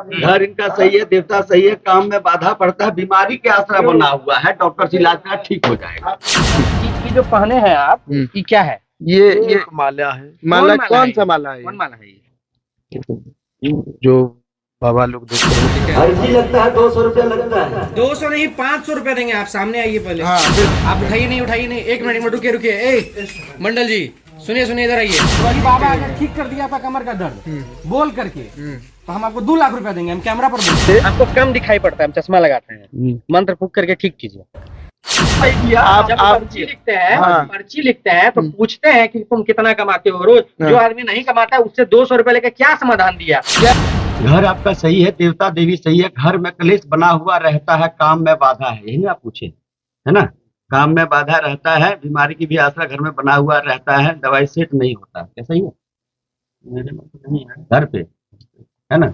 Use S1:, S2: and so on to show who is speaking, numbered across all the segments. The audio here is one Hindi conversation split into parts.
S1: घर इनका सही है, देवता सही है, काम में बाधा पड़ता है, बीमारी के आसरा बना हुआ है, डॉक्टर से इलाज करा ठीक हो जाएगा।
S2: ये जो पहने हैं आप, ये क्या है?
S3: ये
S4: माला है।
S3: माला
S2: कौन
S3: कौन
S2: है
S3: सा
S2: ये?
S3: माला है
S2: कौन
S3: ये?
S2: माला है ये?
S4: जो बाबा लोग देते हैं।
S1: अर्जी लगता है, 200 रुपया लगता है।
S2: 200 नहीं 500 रुपया देंगे। आप सामने आइए पहले।
S3: हाँ,
S2: आप उठाइए नहीं, एक मिनट रुकिए रुकिए। ए मंडल जी सुनिए इधर आइए। वही बाबा अगर ठीक कर दिया आपका कमर का दर्द बोल करके, तो हम आपको 2 लाख रुपया देंगे। हम कैमरा पर बोलते हैं। आपको कम दिखाई पड़ता है, हम चश्मा लगाते हैं, मंत्र फूक करके ठीक कीजिए।
S3: आप
S2: पर्ची लिखते हैं,
S3: हाँ।
S2: पर्ची लिखते हैं तो पूछते हैं कि तुम कितना कमाते हो रोज। जो आदमी नहीं कमाता है उससे 200 रुपए लेकर क्या समाधान दिया?
S1: घर आपका सही है, देवता देवी सही है, घर में कलेश बना हुआ रहता है, काम में बाधा है, यही ना आप पूछे, है ना? काम में बाधा रहता है, बीमारी की भी आसरा घर में बना हुआ रहता है, दवाई सेट नहीं होता, क्या सही है? मेरे में तो नहीं है, घर पे है ना?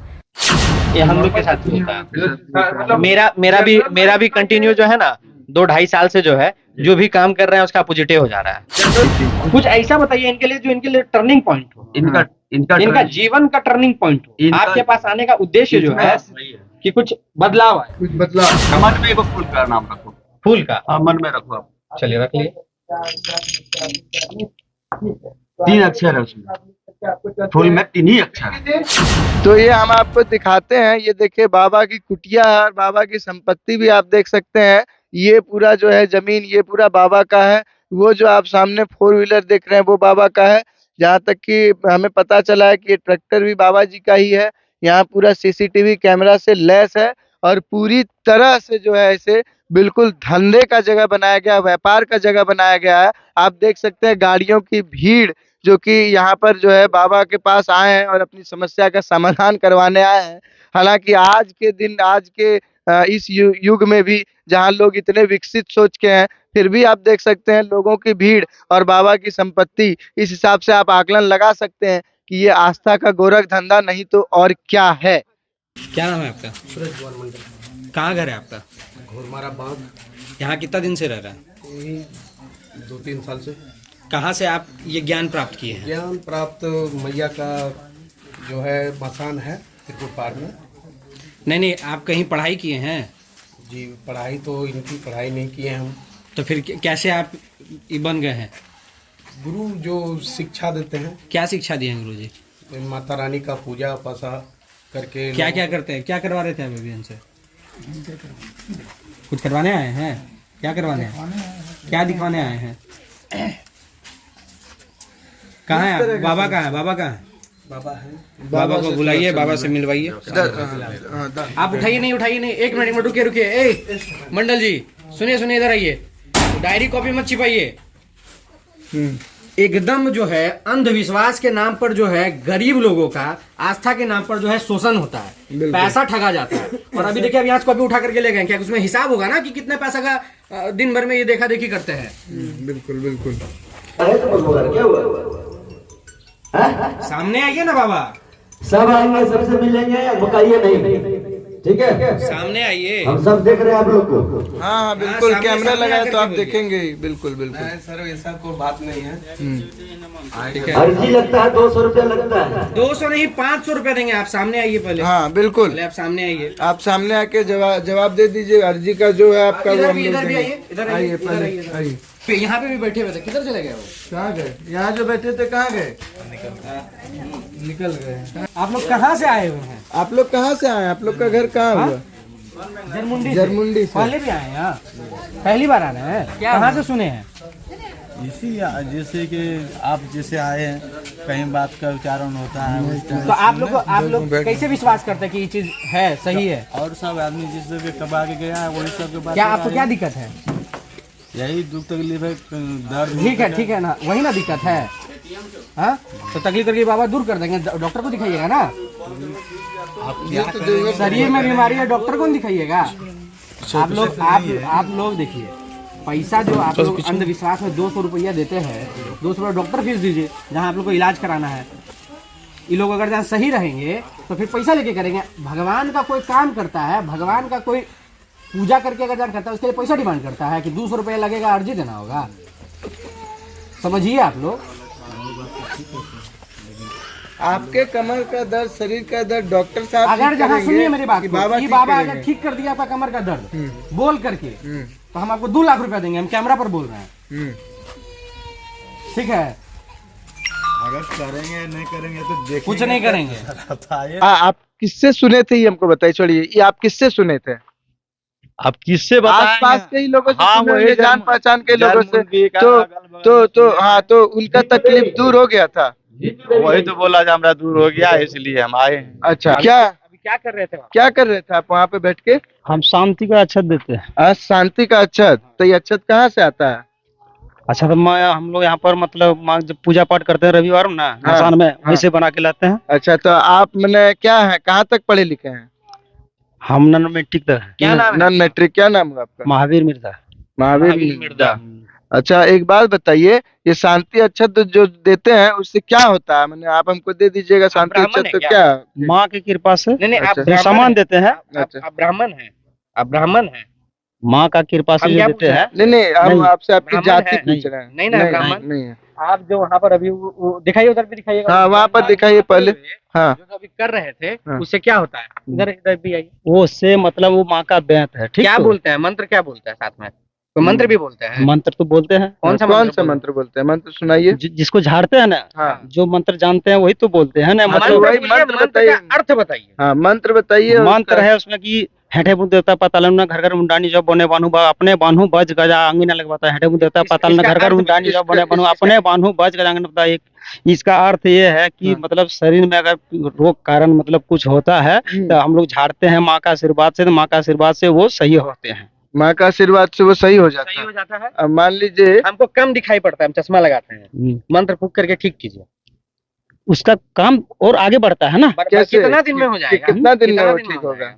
S2: ये हम लोग के साथ भी होता है। मेरा भी कंटिन्यू जो है ना 2-2.5 साल से जो है, जो भी काम कर रहे हैं उसका पॉजिटिव हो जा रहा है। कुछ ऐसा बताइए इनके लिए जो इनके लिए टर्निंग पॉइंट हो, इनका जीवन का टर्निंग पॉइंट हो। आपके पास आने का उद्देश्य जो है कि कुछ बदलाव आए।
S3: कुछ बदलाव।
S1: मन में एगो फूल का नाम रखो,
S2: फूल का
S1: हाँ मन में रखो आप।
S2: चलिए रख लिए।
S1: 3 अक्षर है उसमें, फूल में 3 ही अक्षर है।
S3: तो ये हम आपको दिखाते हैं, ये देखिए बाबा की कुटिया है और बाबा की संपत्ति भी आप देख सकते हैं। ये पूरा जो है जमीन, ये पूरा बाबा का है। वो जो आप सामने 4 व्हीलर देख रहे हैं वो बाबा का है। जहाँ तक कि हमें पता चला है कि ये ट्रैक्टर भी बाबा जी का ही है। यहाँ पूरा सीसीटीवी कैमरा से लैस है और पूरी तरह से जो है इसे बिल्कुल धंधे का जगह बनाया गया, व्यापार का जगह बनाया गया है। आप देख सकते हैं गाड़ियों की भीड़ जो कि यहाँ पर जो है बाबा के पास आए हैं और अपनी समस्या का समाधान करवाने आए हैं। हालांकि आज के दिन, आज के इस युग में भी जहाँ लोग इतने विकसित सोच के हैं, फिर भी आप देख सकते हैं लोगों की भीड़ और बाबा की संपत्ति। इस हिसाब से आप आकलन लगा सकते हैं कि ये आस्था का गोरख धंधा नहीं तो और क्या है।
S2: क्या नाम है आपका? सूरज कुमार मंडल। कहाँ घर है आपका?
S5: घोरमारा बाग।
S2: यहाँ कितना दिन से रह रहा है?
S5: यही 2-3 साल से।
S2: कहाँ से आप ये ज्ञान प्राप्त किए हैं?
S5: ज्ञान प्राप्त मैया का जो है मकान है त्रिपुर पार में।
S2: नहीं आप कहीं पढ़ाई किए हैं?
S5: जी पढ़ाई तो इनकी पढ़ाई नहीं किए हम।
S2: तो फिर कैसे आप ये बन गए हैं?
S5: गुरु जो शिक्षा देते हैं।
S2: क्या शिक्षा दिए हैं गुरु जी?
S5: माता रानी का पूजा पासा करके।
S2: क्या करते हैं? क्या करवा रहे थे अभी इनसे? कुछ करवाने आए हैं? क्या करवाने हैं? क्या दिखवाने आए हैं? कहाँ है आप? बाबा कहाँ है? बाबा कहाँ है?
S5: बाबा है।
S2: बाबा को बुलाइए, बाबा से मिलवाइए। आप उठाइए नहीं, एक मिनट रुकिए। ए मंडल जी सुनिए इधर आइए। डायरी कॉपी मत छिपाइए। एकदम जो है अंधविश्वास के नाम पर जो है गरीब लोगों का आस्था के नाम पर जो है शोषण होता है, पैसा ठगा जाता है। और अभी देखिए अब यहाँ से कॉपी उठा करके ले गए, क्या उसमें हिसाब होगा ना कि कितने पैसा का दिन भर में ये देखा देखी करते हैं।
S3: बिल्कुल
S1: क्या हुआ?
S2: सामने आइए ना बाबा,
S1: सब आएंगे, सबसे मिलेंगे, मुकाइए नहीं, ठीक है?
S2: सामने आइए।
S1: हम सब देख रहे हैं आप लोग को।
S3: हाँ बिल्कुल,
S2: सामने
S3: कैमरा लगाया तो आप
S2: आकर के
S3: देखेंगे। बिल्कुल
S5: सर ऐसा कोई बात नहीं है।
S2: ठीक है।
S1: अर्जी लगता है, 200 रुपया लगता है।
S2: 200 नहीं 500 रुपया देंगे। आप सामने आइए पहले।
S3: हाँ बिल्कुल,
S2: पहले आप सामने आइए।
S3: आप सामने आके जवाब दे दीजिए। अर्जी का जो है आपका वो
S2: इधर
S3: हम
S2: भी
S3: लोग
S2: आइए,
S3: देंगे।
S2: इधर
S3: आइए
S2: इधर
S3: पहले
S2: आइए।
S3: आइए।
S2: यहाँ पे भी बैठे हुए थे, किधर चले गए वो?
S3: कहाँ गए? यहाँ जो बैठे थे कहाँ गए? निकल गए।
S2: आप लोग कहाँ से आए हुए हैं?
S3: आप लोग कहाँ से आए? आप लोग का घर कहाँ हुआ? जरमुंडी से।
S2: पहले भी आए हैं यहाँ? पहली बार आ रहे हैं? कहाँ से सुने हैं?
S4: इसी जैसे कि आप जैसे आए हैं, कहीं बात का उच्चारण होता है उस टाइम।
S2: तो आप लोग कैसे विश्वास करते हैं कि ये चीज है, सही है?
S4: और सब आदमी जिस भी कबा के गया है वही सब के बात।
S2: क्या आपको क्या दिक्कत है?
S4: यही दुख तकलीफ है, दर्द।
S2: ठीक है ना, वही ना दिक्कत है। हाँ तो तकलीफ करके बाबा दूर कर देंगे। डॉक्टर को दिखाइएगा ना। शरीर में बीमारी है, डॉक्टर को दिखाइएगा। आप लोग देखिए, पैसा जो आप लोग अंधविश्वास में 200 रुपया देते हैं, 200 रुपया डॉक्टर फीस दीजिए जहाँ आप लोग को इलाज कराना है। ये लोग अगर जहाँ सही रहेंगे तो फिर पैसा लेके करेंगे। भगवान का कोई काम करता है, भगवान का कोई पूजा करके अगर करता है उसके लिए पैसा डिमांड करता है कि 200 रुपया लगेगा, अर्जी देना होगा। समझिए आप लोग।
S3: आपके कमर का दर्द, शरीर का दर्द डॉक्टर साहब
S6: अगर
S3: ठीक
S6: जहाँ
S3: करेंगे
S6: सुनिए मेरी बात
S3: कि
S6: को,
S3: बाबा
S6: कि
S3: ठीक
S6: बाबा
S3: करेंगे?
S6: अगर ठीक कर दिया था कमर का दर्द बोल करके, तो हम आपको 2 लाख रुपया देंगे, हम कैमरा पर बोल रहे हैं, ठीक है?
S4: अगर करेंगे नहीं करेंगे तो देखेंगे,
S6: कुछ नहीं करेंगे।
S4: बताइए।
S3: आप किससे सुने थे ये हमको बताइए, छोड़िए ये आप किससे सुने थे?
S7: अब किससे
S3: आस पास
S7: बताएंगे?
S3: के ही लोगों से
S7: हाँ,
S3: सुने
S7: वही
S3: होंगे, जान
S7: जन्म-
S3: पहचान के लोगों से,
S7: जन्मभूमि का
S3: तो
S7: अगल-बगल
S3: तो
S7: में
S3: हाँ, तो उनका तकलीफ दूर हो गया था।
S7: वही तो बोला जा हमरा दूर हो गया, इसलिए हम आए हैं।
S3: अच्छा, क्या
S2: अभी क्या कर रहे थे वहाँ?
S3: क्या कर रहे थे आप वहाँ पे बैठ के?
S7: हम शांति का अच्छत देते हैं।
S3: आज शांति का अक्षत, तो ये अक्षत कहाँ से आता है?
S7: अच्छा, तो हम लोग यहाँ पर मतलब जब पूजा पाठ करते हैं रविवार में ना,
S3: हाँ,
S7: मसान में,
S3: हाँ।
S7: वहीं से बना के लाते हैं।
S3: अच्छा, तो आप मैंने क्या है, कहाँ तक पढ़े लिखे हैं?
S7: हम नन मैट्रिक तक हैं।
S2: क्या नाम है?
S3: नॉन मैट्रिक, क्या नाम है आपका?
S7: महावीर मिर्जा।
S3: महावीर
S2: मिर्जा।
S3: अच्छा, एक बात बताइए, ये शांति अक्षत जो देते हैं उससे क्या होता है? मैंने आप हमको दे दीजिएगा शांति
S2: ब्राह्मण
S3: अक्षत,
S2: है
S3: तो
S2: क्या?
S3: क्या?
S7: माँ की कृपा से
S2: नहीं नहीं, आप
S3: अच्छा।
S2: ब्राह्मण
S7: सामान
S2: हैं।
S7: देते हैं।
S3: अच्छा।
S2: आप ब्राह्मण हैं, आप ब्राह्मण हैं।
S7: माँ का कृपा से
S2: हम
S7: जो
S2: क्या
S7: देते
S2: पूछ रहे
S7: हैं।
S3: नहीं नहीं, हम
S7: नहीं।
S3: आपसे आपकी
S2: ब्राह्मण
S3: जाति
S2: है?
S3: पूछ रहे हैं।
S2: नहीं ना, ब्राह्मण।
S3: नहीं है।
S2: आप जो वहाँ पर अभी वो दिखाइए, उधर भी दिखाइएगा।
S3: हाँ, वहाँ पर दिखाइए पहले। हाँ,
S2: जो अभी कर रहे थे,
S3: हाँ।
S2: उससे क्या होता है? इधर इधर भी आइए।
S7: वो से मतलब वो माँ का बैंत है, ठीक
S2: क्या
S7: तो?
S2: बोलते हैं? मंत्र क्या बोलते हैं साथ में? तो मंत्र भी बोलते हैं।
S7: मंत्र तो बोलते हैं।
S2: कौन सा
S3: मंत्र बोलते हैं? मंत्र सुनाइए।
S7: जिसको झाड़ते हैं ना,
S3: हाँ,
S7: जो मंत्र जानते हैं वही तो बोलते हैं ना।
S3: हाँ,
S7: मतलब
S3: तो वही
S2: बोलिए,
S3: मंत्र
S2: मंत्र
S3: बताइए।
S2: का अर्थ बताइए।
S3: हाँ, मंत्र बताइए। और
S7: मंत्र
S3: उसका-
S7: है उसमें कि हेठे बुद्ध देवता पाताल में घर घर मुंडानी जब बने बानु अपने बानु बज गजा अंगी न लगवाता है। हेठे बुद्ध देवता पाताल में घर घर मुंडानी जब बने बानु अपने बानु बज गजा अंगी लगता है। इसका अर्थ ये है कि
S3: हाँ।
S7: मतलब शरीर में अगर रोग कारण मतलब कुछ होता है तो हम लोग झाड़ते हैं माँ का आशीर्वाद से, तो माँ का आशीर्वाद से वो सही होते हैं।
S3: माँ का आशीर्वाद से वो सही हो जाता
S2: सही
S3: है।
S2: हो जाता है।
S3: अब मान लीजिए,
S2: हमको कम दिखाई पड़ता है, हम चश्मा लगाते हैं, मंत्र फूक करके ठीक कीजिए।
S7: उसका काम और आगे बढ़ता है ना।
S3: कैसे?
S2: कितना दिन में हो जाएगा?
S3: कितना दिन में
S2: कितना
S3: वो
S2: दिन
S3: ठीक
S2: हो
S3: होगा?
S2: जाएगा?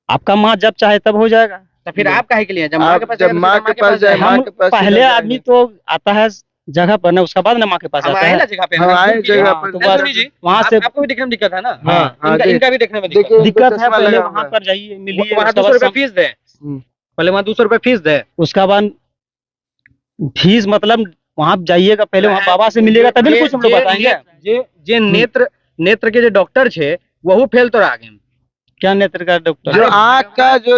S7: आपका माँ जब चाहे तब हो जाएगा।
S2: तो फिर आप काहे के लिए? जब माँ
S3: आप
S2: के पास
S3: जब
S2: जाएगा,
S3: माँ
S2: तो
S3: के पास जाए,
S2: जाएगा।
S3: माँ
S7: हम
S3: के पास
S7: पहले
S3: सीधा
S7: आदमी
S3: जाएंगे।
S7: तो आता है जगह पर ना, उसके बाद ना माँ के पास
S2: हम
S7: आता
S2: आए
S7: है।
S2: ना जगह पे,
S3: हम आए
S2: दूर कीजिए।
S3: जगह
S7: हाँ,
S3: पर,
S7: तो
S3: तो
S7: बस
S2: सुनिए जी,
S7: वहाँ से
S2: आपको भी देखने में दिक्कत है ना?
S3: हाँ, हाँ,
S2: इनका भी देखने में दिक्कत
S3: देखिए,
S2: है।
S3: इनको
S7: दिक्कत है।
S3: चश्मा
S7: पहले
S3: लगा हुआ
S7: वहाँ
S3: है।
S7: पर जाइए, मिलिए,
S2: वहाँ
S7: उसके
S2: 200
S7: बाद
S2: रुपए फीस दे।
S3: हम्म।
S2: पहले वहाँ 200 रुपए फीस दे।
S7: उसका बाद फीस मतलब वहाँ जाइएगा, पहले वहाँ बाबा से मिलिएगा तभी ना कुछ हम लोग बताएंगे।
S2: जे नेत्र के जो डॉक्टर छे वहू फेल तो आ गए।
S7: क्या नेत्र का डॉक्टर?
S3: जो आँख का जो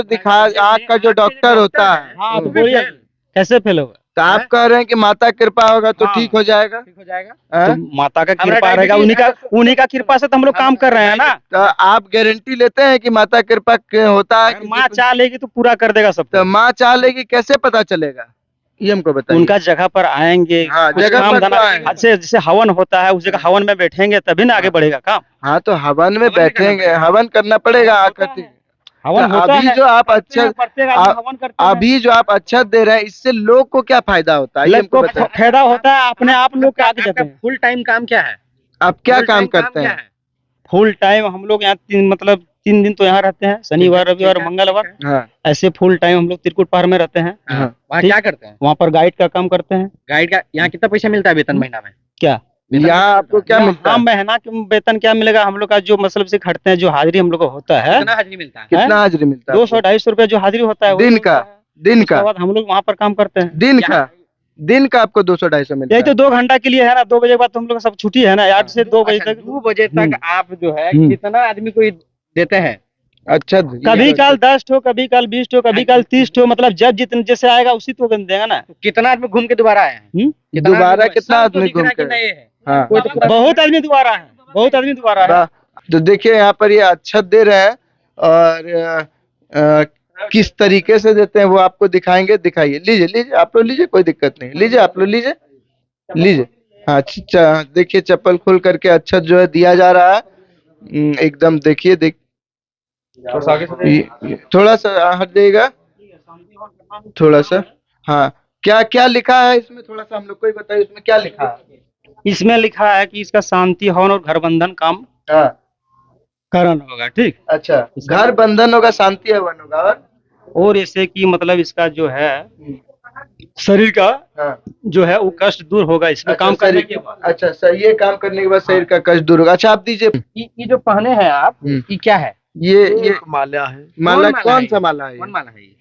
S3: आँख का जो डॉक्टर होता है,
S7: हाँ, तो बोलिए कैसे फेल होगा?
S3: तो आप कह रहे हैं कि माता कृपा होगा तो
S7: हाँ।
S3: ठीक हो जाएगा?
S2: ठीक हो जाएगा।
S3: हाँ?
S7: तो माता का
S2: हमारा
S7: कृपा रहेगा, उन्हीं का कृपा से तो हम लोग काम कर रहे हैं ना।
S3: तो आप गारंटी लेते हैं कि माता कृपा होता है?
S7: अगर माँ चाह लेगी तो पूरा कर देगा सब।
S3: तो माँ चाह लेगी, कैसे पता चलेगा ये हमको बताइए।
S7: उनका जगह पर आएंगे,
S3: हाँ,
S7: कुछ
S3: जगह
S7: काम
S3: पर
S7: धंधा
S3: तो आएंगे।
S7: अच्छे, जैसे हवन होता है उस जगह हवन में बैठेंगे तभी ना आगे बढ़ेगा काम।
S3: हाँ, तो हवन में
S2: हवन भी
S3: बैठेंगे,
S2: करना
S3: हवन करना पड़ेगा आकर।
S7: हवन
S3: तो
S7: होता
S3: अभी
S7: है,
S3: जो आप
S7: करते हैं,
S3: अच्छा
S7: प्रत्येक आदमी
S3: आप-
S7: हवन करते हैं।
S3: अभी जो आप अच्छा दे रहे हैं, इससे लोग को क्या फायदा होता है ये
S7: लोग
S3: हमको
S7: को
S3: बताइए।
S7: फायदा होता है, अपने आप लोग के आगे जाते
S2: आपका
S7: हैं।
S2: फुल टाइम काम क्या है?
S3: आप क्या
S2: Full
S3: काम
S2: time
S3: करते
S2: क्या
S3: हैं?
S2: है?
S7: फुल टाइम हम लोग यहाँ मतलब 3 दिन तो यहाँ रहते हैं, शनिवार रविवार
S2: ठीक है,
S7: मंगलवार।
S2: ठीक है।
S3: हाँ,
S7: ऐसे फुल टाइम हम लोग त्रिकुट पहाड़ में रहते हैं।
S3: हाँ।
S2: वहाँ
S7: ठीक।
S2: क्या करते हैं?
S7: वहाँ पर गाइड का काम करते हैं।
S2: गाइड का यहाँ कितना पैसा मिलता है वेतन महीना में?
S7: क्या
S3: यहाँ आपको क्या मिलता
S7: हाँ,
S3: है?
S7: महीना के वेतन क्या मिलेगा? हम लोग का जो मतलब से खटते हैं, जो हाजिरी हम लोग को होता है,
S2: कितना हाजिरी मिलता है?
S3: कितना हाजिरी मिलता है?
S7: 200-250 रुपए जो हाजिरी होता है, वही
S3: दिन
S7: मिलता
S3: का?
S7: है।
S3: दिन
S7: उसके
S3: का?
S7: बाद हम लोग वहाँ पर काम करते हैं।
S3: दिन का आपको 200-250 मिलता
S7: यही
S3: है?
S7: तो 2 घंटा के लिए है ना। 2 बजे के बाद तो हम लोग का सब छुट्टी है ना, 8 से 2 बजे
S2: अच्छा,
S7: तक।
S2: 2 बजे तक आप जो है
S7: हम्म।
S2: कितना आदमी को देते हैं?
S3: अच्छा,
S7: कभी काल 10 ठो, कभी काल 20 ठो, कभी काल 30 ठो, मतलब जब जितने जैसे आएगा उसी तो देगा ना।
S2: कितना आदमी घूम के दोबारा आए हैं? कितना
S3: दोबारा
S2: आदमी
S3: कितना
S2: सब तो
S3: आदमी
S2: दिख रहा
S3: घूम
S2: है कि
S3: के?
S2: नए हैं?
S3: हाँ,
S2: कोई तो पूरा-
S7: बहुत आदमी दोबारा है, बहुत आदमी दोबारा है।
S3: वाह। तो देखिए यहाँ पर ये अच्छत दे रहे हैं, और किस तरीके से देते हैं वो आपको दिखाएंगे। दिखाइए, लीजिए लीजिए, आप लोग लीजिए, कोई दिक्कत नहीं, लीजिए आप लोग लीजिए लीजिए। हाँ, देखिए चप्पल खोल करके अच्छत जो है दिया जा रहा है। एकदम देखिए, थोड़ा सा हट जाइएगा, थोड़ा सा। हाँ, क्या क्या लिखा है इसमें, थोड़ा सा हम लोग को ही बताइए, इसमें क्या लिखा है?
S7: इसमें लिखा है कि इसका शांति हवन और घर बंधन काम
S3: हाँ,
S7: करण होगा, ठीक।
S3: अच्छा, घर बंधन होगा, शांति हवन होगा,
S7: और ऐसे कि मतलब इसका जो है शरीर का
S3: हाँ,
S7: जो है वो कष्ट दूर होगा इसमें काम करने के बाद।
S3: अच्छा, सही है, काम करने के बाद शरीर का कष्ट दूर होगा। अच्छा, आप दीजिए।
S2: ये जो पहने हैं आप, ये क्या है?
S3: ये
S1: माला है,
S3: माला
S2: कौन
S3: कौन सा माला है?
S2: कौन माला है ये?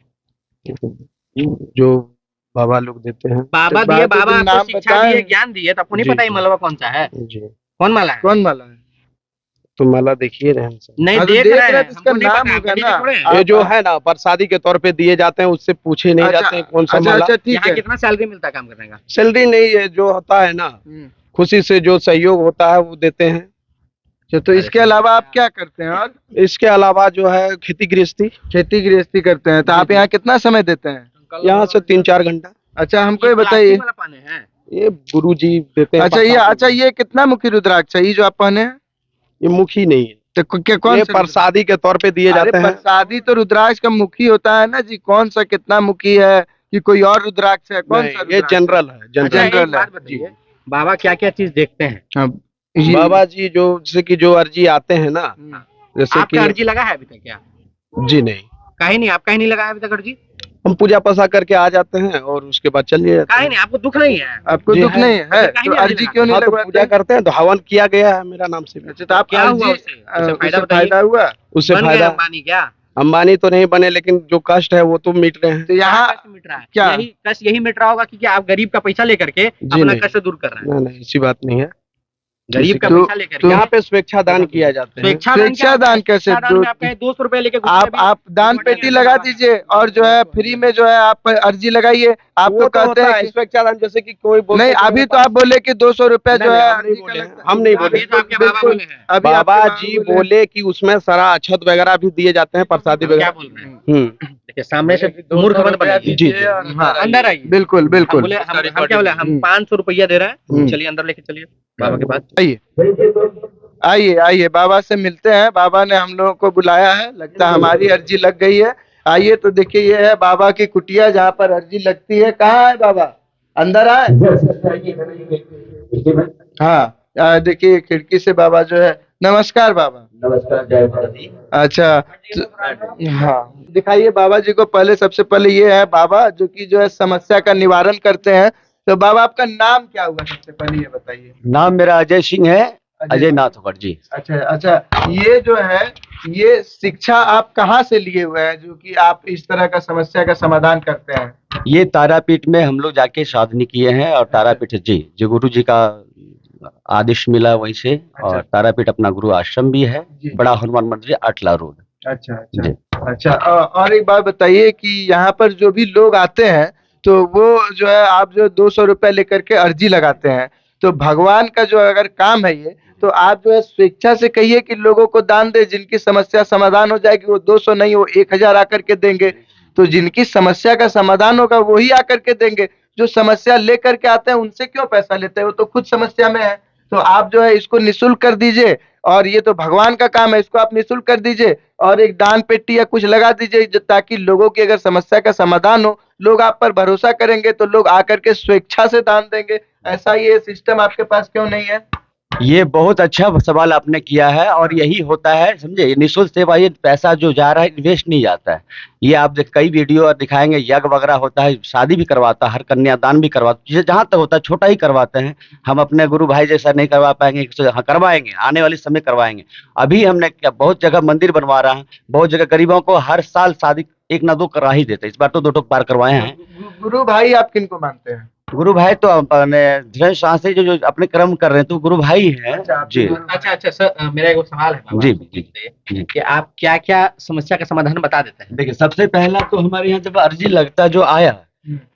S1: जो बाबा लोग देते हैं।
S2: बाबा
S3: तो
S2: दिए,
S3: बाबा
S2: बाबा
S3: तो नाम
S2: आपको शिक्षा
S3: बताएं।
S2: दिए, ज्ञान दिए, तो आपको नहीं
S1: जी,
S2: पता ये
S1: जी।
S2: मलबा कौन सा है?
S1: जी,
S2: कौन माला है?
S3: कौन माला है?
S5: तो माला देखिए रहे हैं सर।
S2: नहीं
S3: हाँ, तो
S2: देख
S3: देख
S2: रहे
S3: रहे
S2: हैं,
S3: हैं, इसका
S2: हमको नहीं
S3: नाम
S2: पता,
S3: होगा
S2: हम
S3: ना।
S2: थोड़े हैं।
S5: ये जो है ना प्रसादी के तौर पे दिए जाते हैं, उससे पूछे नहीं जाते हैं कौन सा
S3: अच्छा
S5: माला।
S3: अच्छा ठीक
S2: यहाँ
S3: है।
S2: कितना सैलरी मिलता है काम करने का?
S5: सैलरी नहीं है, जो होता है ना खुशी से जो सहयोग होता है वो देते हैं।
S3: अच्छा, तो इसके अलावा आप क्या करते हैं? और
S5: इसके अलावा जो है खेती गृहस्थी,
S3: खेती गृहस्थी करते हैं, तो आप यहाँ कितना समय देते हैं?
S5: यहाँ से 3-4 घंटा।
S3: अच्छा, हमको ये
S2: प्लास्टिक
S3: बताइए।
S2: वाला पाने हैं?
S5: ये गुरु जी देते हैं।
S3: अच्छा ये कितना मुखी रुद्राक्ष है ये जो आप पहने हैं?
S5: ये मुखी नहीं है,
S3: तो कौन
S5: ये
S3: सा
S5: प्रसादी के तौर पे दिए जाते हैं।
S3: प्रसादी तो रुद्राक्ष का मुखी होता है ना जी, कौन सा कितना मुखी है कि कोई और रुद्राक्ष है? कौन
S5: नहीं,
S3: सा
S5: ये
S3: रुद्राक्ष है?
S5: जनरल है,
S2: अच्छा,
S5: जनरल।
S2: एक
S3: जनरल है।
S2: बात बताइए, बाबा क्या क्या चीज देखते हैं?
S3: हाँ, ये-
S5: बाबा जी जो जैसे कि जो अर्जी आते हैं ना, जैसे कि
S2: आपका अर्जी लगा है अभी तक क्या?
S5: जी नहीं,
S2: काहे नहीं, आपका ही नहीं लगा है अभी तक अर्जी?
S5: हम पूजा पासा करके आ जाते हैं और उसके बाद चलिए जाते
S2: काहे
S5: हैं।
S2: नहीं, आपको दुख नहीं है?
S3: आपको
S5: जी
S3: दुख
S5: है।
S3: नहीं है?
S2: कहीं
S3: तो
S2: नहीं
S3: अर्जी क्यों नहीं
S5: हाँ, तो
S3: लगवाते?
S5: पूजा करते हैं तो हवन किया गया है मेरा नाम से भी।
S3: अच्छा, तो आप
S2: क्या हुआ
S3: अर्जी
S2: उससे? उससे फायदा बताइए।
S3: फायदा हुआ?
S5: उससे
S2: बन गए
S5: फायदा,
S2: अंबानी क्या?
S5: अंबानी तो नहीं बने लेकिन जो कष्ट है वो तो मिट रहे हैं।
S3: तो यहाँ
S2: क्या कष्ट मिट रहा है?
S3: क्या?
S2: यही कष्ट यही मिट रहा होगा क्योंकि आप गरीब का पैसा लेकर के अपना
S5: नहीं।
S2: कष्ट दूर कर रहे हैं।
S5: नहीं नहीं, ऐसी बात नहीं है।
S2: गरीब का
S3: तो-
S2: पैसा लेकर
S3: तो
S2: के
S5: यहाँ पे स्वेच्छा दान किया जाता है।
S3: स्वेच्छा दान कैसे?
S2: स्वेच्छा दान में आप कहें 200 रुपए लेके घुसने भी-
S3: आप दान पेटी लगा दीजिए और जो है फ्री में जो है आप अर्जी लगाइए। आप
S5: वो
S3: तो
S5: तो
S3: कहते
S5: होता
S3: हैं
S5: है
S3: कि
S5: स्वेच्छा दान, जैसे कि कोई बोलते
S3: नहीं,
S5: हैं कि
S3: अभी
S5: मेरे
S3: तो आप बोले कि 200 रुपया जो
S5: नहीं,
S3: है
S5: हम नहीं
S3: अर्जी का
S5: बोले हैं,
S3: लगता है।
S5: हम नहीं बोले।
S2: अभी तो आपके बाबा
S3: बिल्कुल,
S2: बोले हैं।
S3: अभी आपके
S5: बाबा जी
S3: बोले हैं।
S5: बोले कि उसमें सारा अक्षत वगैरह भी दिए जाते हैं, प्रसादी
S2: क्या
S5: वगैरह।
S2: बोल रहे हैं? देखिए सामने से मूर्ख मत बनाइए।
S5: जी जी।
S3: हाँ,
S2: अंदर आइए।
S3: बिल्कुल
S2: हम
S3: बिल्कुल।
S2: बोले हम क्या बोले, हम 500 रुपया दे रहे हैं, चलिए अंदर लेके चलिए बाबा के पास।
S3: आइए आइए बाबा से मिलते हैं। बाबा ने हम लोगों को बुलाया है, लगता है हमारी अर्जी लग गई है। आइए, तो देखिए ये है बाबा की कुटिया जहाँ पर अर्जी लगती है। कहाँ है बाबा? अंदर आए। हाँ, देखिए खिड़की से बाबा जो है। नमस्कार बाबा।
S1: नमस्कार, जय भारती।
S3: अच्छा, हाँ, दिखाइए बाबा जी को। पहले सबसे पहले ये है बाबा जो कि जो है समस्या का निवारण करते हैं। तो बाबा आपका नाम क्या हुआ सबसे पहले ये बताइए।
S1: नाम मेरा अजय सिंह है, अजय नाथ मुखर्जी।
S3: अच्छा अच्छा, ये जो है ये शिक्षा आप कहाँ से लिए हुए हैं जो कि आप इस तरह का समस्या का समाधान करते हैं?
S1: ये तारापीठ में हम लोग जाके साधना किए हैं और तारापीठ जी जो गुरु जी का आदेश मिला वहीं से। और तारापीठ अपना गुरु आश्रम भी है, बड़ा हनुमान मंदिर, अटला रोड।
S3: अच्छा अच्छा अच्छा। और एक बात बताइए कि यहाँ पर जो भी लोग आते हैं तो वो जो है आप जो 200 रुपए लेकर के अर्जी लगाते हैं, तो भगवान का जो अगर काम है ये, तो आप जो है स्वेच्छा से कहिए कि लोगों को दान दे, जिनकी समस्या समाधान हो जाएगी। वो 200 नहीं, वो 1000 आकर के देंगे। तो जिनकी समस्या का समाधान होगा वही आकर के देंगे। जो समस्या लेकर के आते हैं उनसे क्यों पैसा लेते हैं? वो तो खुद समस्या में है। तो आप जो है इसको निःशुल्क कर दीजिए, और ये तो भगवान का काम है, इसको आप निःशुल्क कर दीजिए और एक दान पेटी या कुछ लगा दीजिए, ताकि लोगों की अगर समस्या का समाधान हो, लोग आप पर भरोसा करेंगे तो लोग आकर के स्वेच्छा से दान देंगे। ऐसा ये सिस्टम आपके पास क्यों नहीं है?
S1: ये बहुत अच्छा सवाल आपने किया है और यही होता है, समझे। ये निःशुल्क सेवा, ये पैसा जो जा रहा है वेस्ट नहीं जाता है। ये आप कई वीडियो और दिखाएंगे, यज्ञ वगैरह होता है, शादी भी करवाता है, हर कन्यादान भी करवाता है, जहाँ तक होता है छोटा ही करवाते हैं। हम अपने गुरु भाई जैसा नहीं करवा पाएंगे, हाँ करवाएंगे, आने वाले समय करवाएंगे। अभी हमने क्या बहुत जगह मंदिर बनवा रहा है, बहुत जगह गरीबों को हर साल शादी 1 ना 2 करा ही देते। इस बार तो 2 बार करवाए हैं।
S3: गुरु भाई आप किनको मानते हैं?
S1: गुरु भाई तो अपने धीरेन्द्र शास्त्री जो अपने कर्म कर रहे हैं तो गुरु भाई हैं जी।
S2: अच्छा अच्छा सर, मेरा एक सवाल है बाबा,
S1: जी,
S2: आपसे
S1: जी,
S2: पूछते
S1: जी।
S2: कि आप क्या क्या समस्या का समाधान बता देते हैं?
S1: देखिए, सबसे पहला तो हमारे यहाँ जब अर्जी लगता जो आया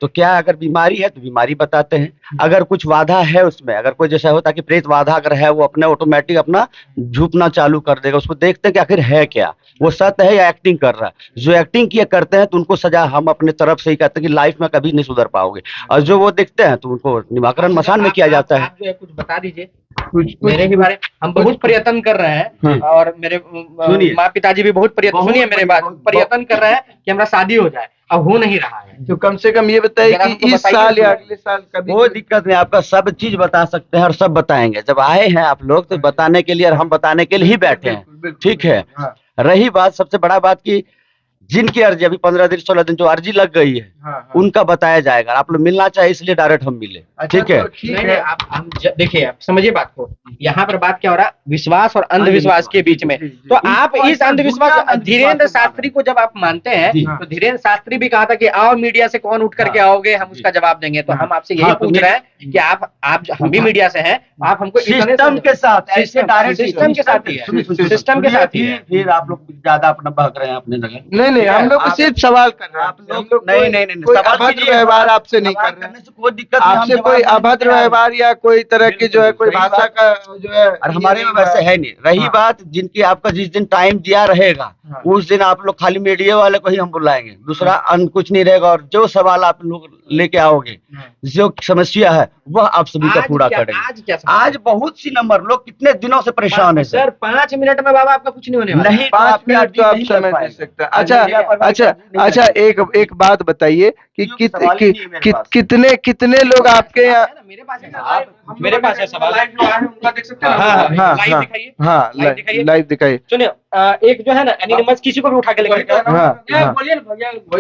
S1: तो क्या अगर बीमारी है तो बीमारी बताते हैं। अगर कुछ बाधा है उसमें, अगर कोई जैसा होता कि प्रेत बाधा अगर है, वो अपने ऑटोमेटिक अपना झुकना चालू कर देगा। उसको देखते हैं कि आखिर है क्या, वो सत्य है या एक्टिंग कर रहा है। जो एक्टिंग किया करते हैं तो उनको सजा हम अपने तरफ से ही कहते हैं कि लाइफ में कभी नहीं सुधर पाओगे। और जो वो देखते हैं तो उनको निवाकरण मसान में किया जाता है।
S2: आप जो है कुछ बता दीजिए मेरे ही बारे। हम बहुत प्रयत्न कर रहे हैं और मेरे माँ पिताजी भी बहुत प्रयत्न, सुनिए मेरे बात, प्रयत्न कर रहे हैं कि हमारा शादी हो जाए, अब हो नहीं रहा है।
S3: तो कम से कम ये बताइए कि इस साल या अगले साल कभी
S1: कोई दिक्कत नहीं, आपका सब चीज बता सकते हैं और सब बताएंगे। जब आए हैं आप लोग तो बताने के लिए, और हम बताने के लिए ही बैठे हैं, ठीक है। रही बात सबसे बड़ा बात की जिनकी अर्जी अभी 15 दिन 16 दिन जो अर्जी लग गई है उनका बताया जाएगा। आप लोग मिलना चाहिए इसलिए डायरेक्ट हम मिले। ठीक है,
S2: नहीं नहीं, आप हम देखिए, आप समझिए बात को। यहाँ पर बात क्या हो रहा है, विश्वास और अंधविश्वास के बीच में। तो आप इस अंधविश्वास, धीरेन्द्र शास्त्री को जब आप मानते हैं तो धीरेन्द्र शास्त्री भी कहा था कि आओ मीडिया से कौन उठ करके आओगे, हम उसका जवाब देंगे। तो हम आपसे यही पूछ रहे हैं कि आप हम भी मीडिया से हैं, आप हमको
S1: सिस्टम के साथ ऐसे डायरेक्ट
S2: सिस्टम के साथ ही है, सिस्टम के साथ ही है।
S1: फिर आप लोग ज्यादा अपना बहक रहे हैं अपने जगह।
S3: नहीं हम लोग सिर्फ सवाल कर रहे हैं।
S1: आप लोग नहीं
S3: कोई अभद्र व्यवहार आपसे नहीं कर रहे हैं।
S1: कोई दिक्कत नहीं,
S3: आपसे कोई अभद्र व्यवहार या कोई तरह की जो है कोई भाषा का जो है,
S1: और हमारे में वैसे है नहीं। रही बात जिनकी आपका जिस दिन टाइम दिया रहेगा उस दिन आप लोग खाली मीडिया वाले को ही हम बुलाएंगे, दूसरा अन्य कुछ नहीं रहेगा। और जो सवाल आप लोग लेके आओगे, जो समस्या है वह आप सभी का पूरा करेंगे। आज बहुत सी नंबर लोग कितने दिनों से परेशान है
S2: सर। 5 मिनट में बाबा आपका कुछ नहीं होने वाला।
S1: नहीं,
S3: 5 मिनट तो आप समय दे सकते हैं। अच्छा एक बात बताइए कि कितने लोग आपके यहाँ,
S2: मेरे पास है सवाल,
S3: हाँ लाइव दिखाइए।
S2: सुनिए, एक जो है ना एनिमल्स, किसी को भी उठा के लेकर,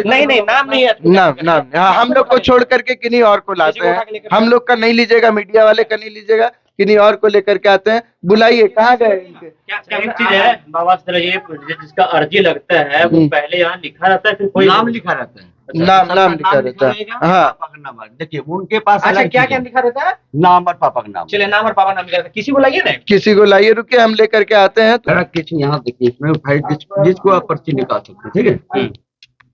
S2: नहीं नाम नहीं है,
S3: नाम हम लोग को छोड़ करके किन्हीं और को लाते हैं। हम लोग का नहीं लीजिएगा, मीडिया वाले का नहीं लीजिएगा, किन्हीं और को लेकर के आते हैं। बुलाइए, कहाँ गए इनके?
S8: एक चीज है बाबा, ये जिसका अर्जी लगता है वो पहले यहाँ लिखा रहता है, फिर कोई
S1: नाम लिखा रहता है,
S3: नाम लिखा रहता है। हाँ,
S1: देखिए उनके पास
S2: अच्छा क्या लिखा रहता है?
S1: नाम और पापा का नाम।
S2: चलिए, नाम और पापा नाम लिखा रहता है। किसी को लाइए ना,
S3: किसी को लाइए, रुकिए हम लेकर के आते हैं।
S1: तो किसी यहाँ देखिए इसमें भाई जिसको आप पर्ची निकाल सकते हैं, ठीक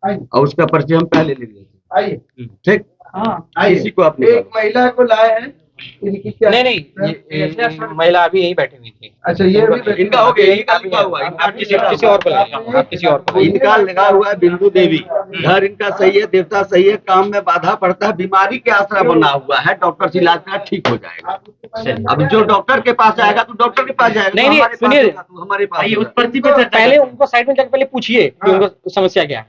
S1: है, और उसका पर्ची हम पहले ले लेते हैं। ठीक, इसी को आप
S3: एक महिला को लाए हैं, इनकी क्या?
S2: नहीं ये महिला अभी यही बैठी हुई थी।
S3: अच्छा, ये भी
S1: इनका हो गया, इनका लिखा हुआ है।
S2: आप किसी और को लाइए, आप किसी और को लाइए।
S1: इनका लगा हुआ है बिंदु देवी, घर इनका सही है, देवता सही है, काम में बाधा पड़ता है, बीमारी के आसरा बना हुआ है, डॉक्टर से इलाज करा ठीक हो जाएगा। अब जो डॉक्टर के पास जाएगा तो डॉक्टर के पास जाएगा।
S2: नहीं सुनिए,
S1: हमारे पास
S8: उस पर्ची पे
S2: पहले उनको साइड में जाकर पहले पूछिए कि उनको समस्या क्या है।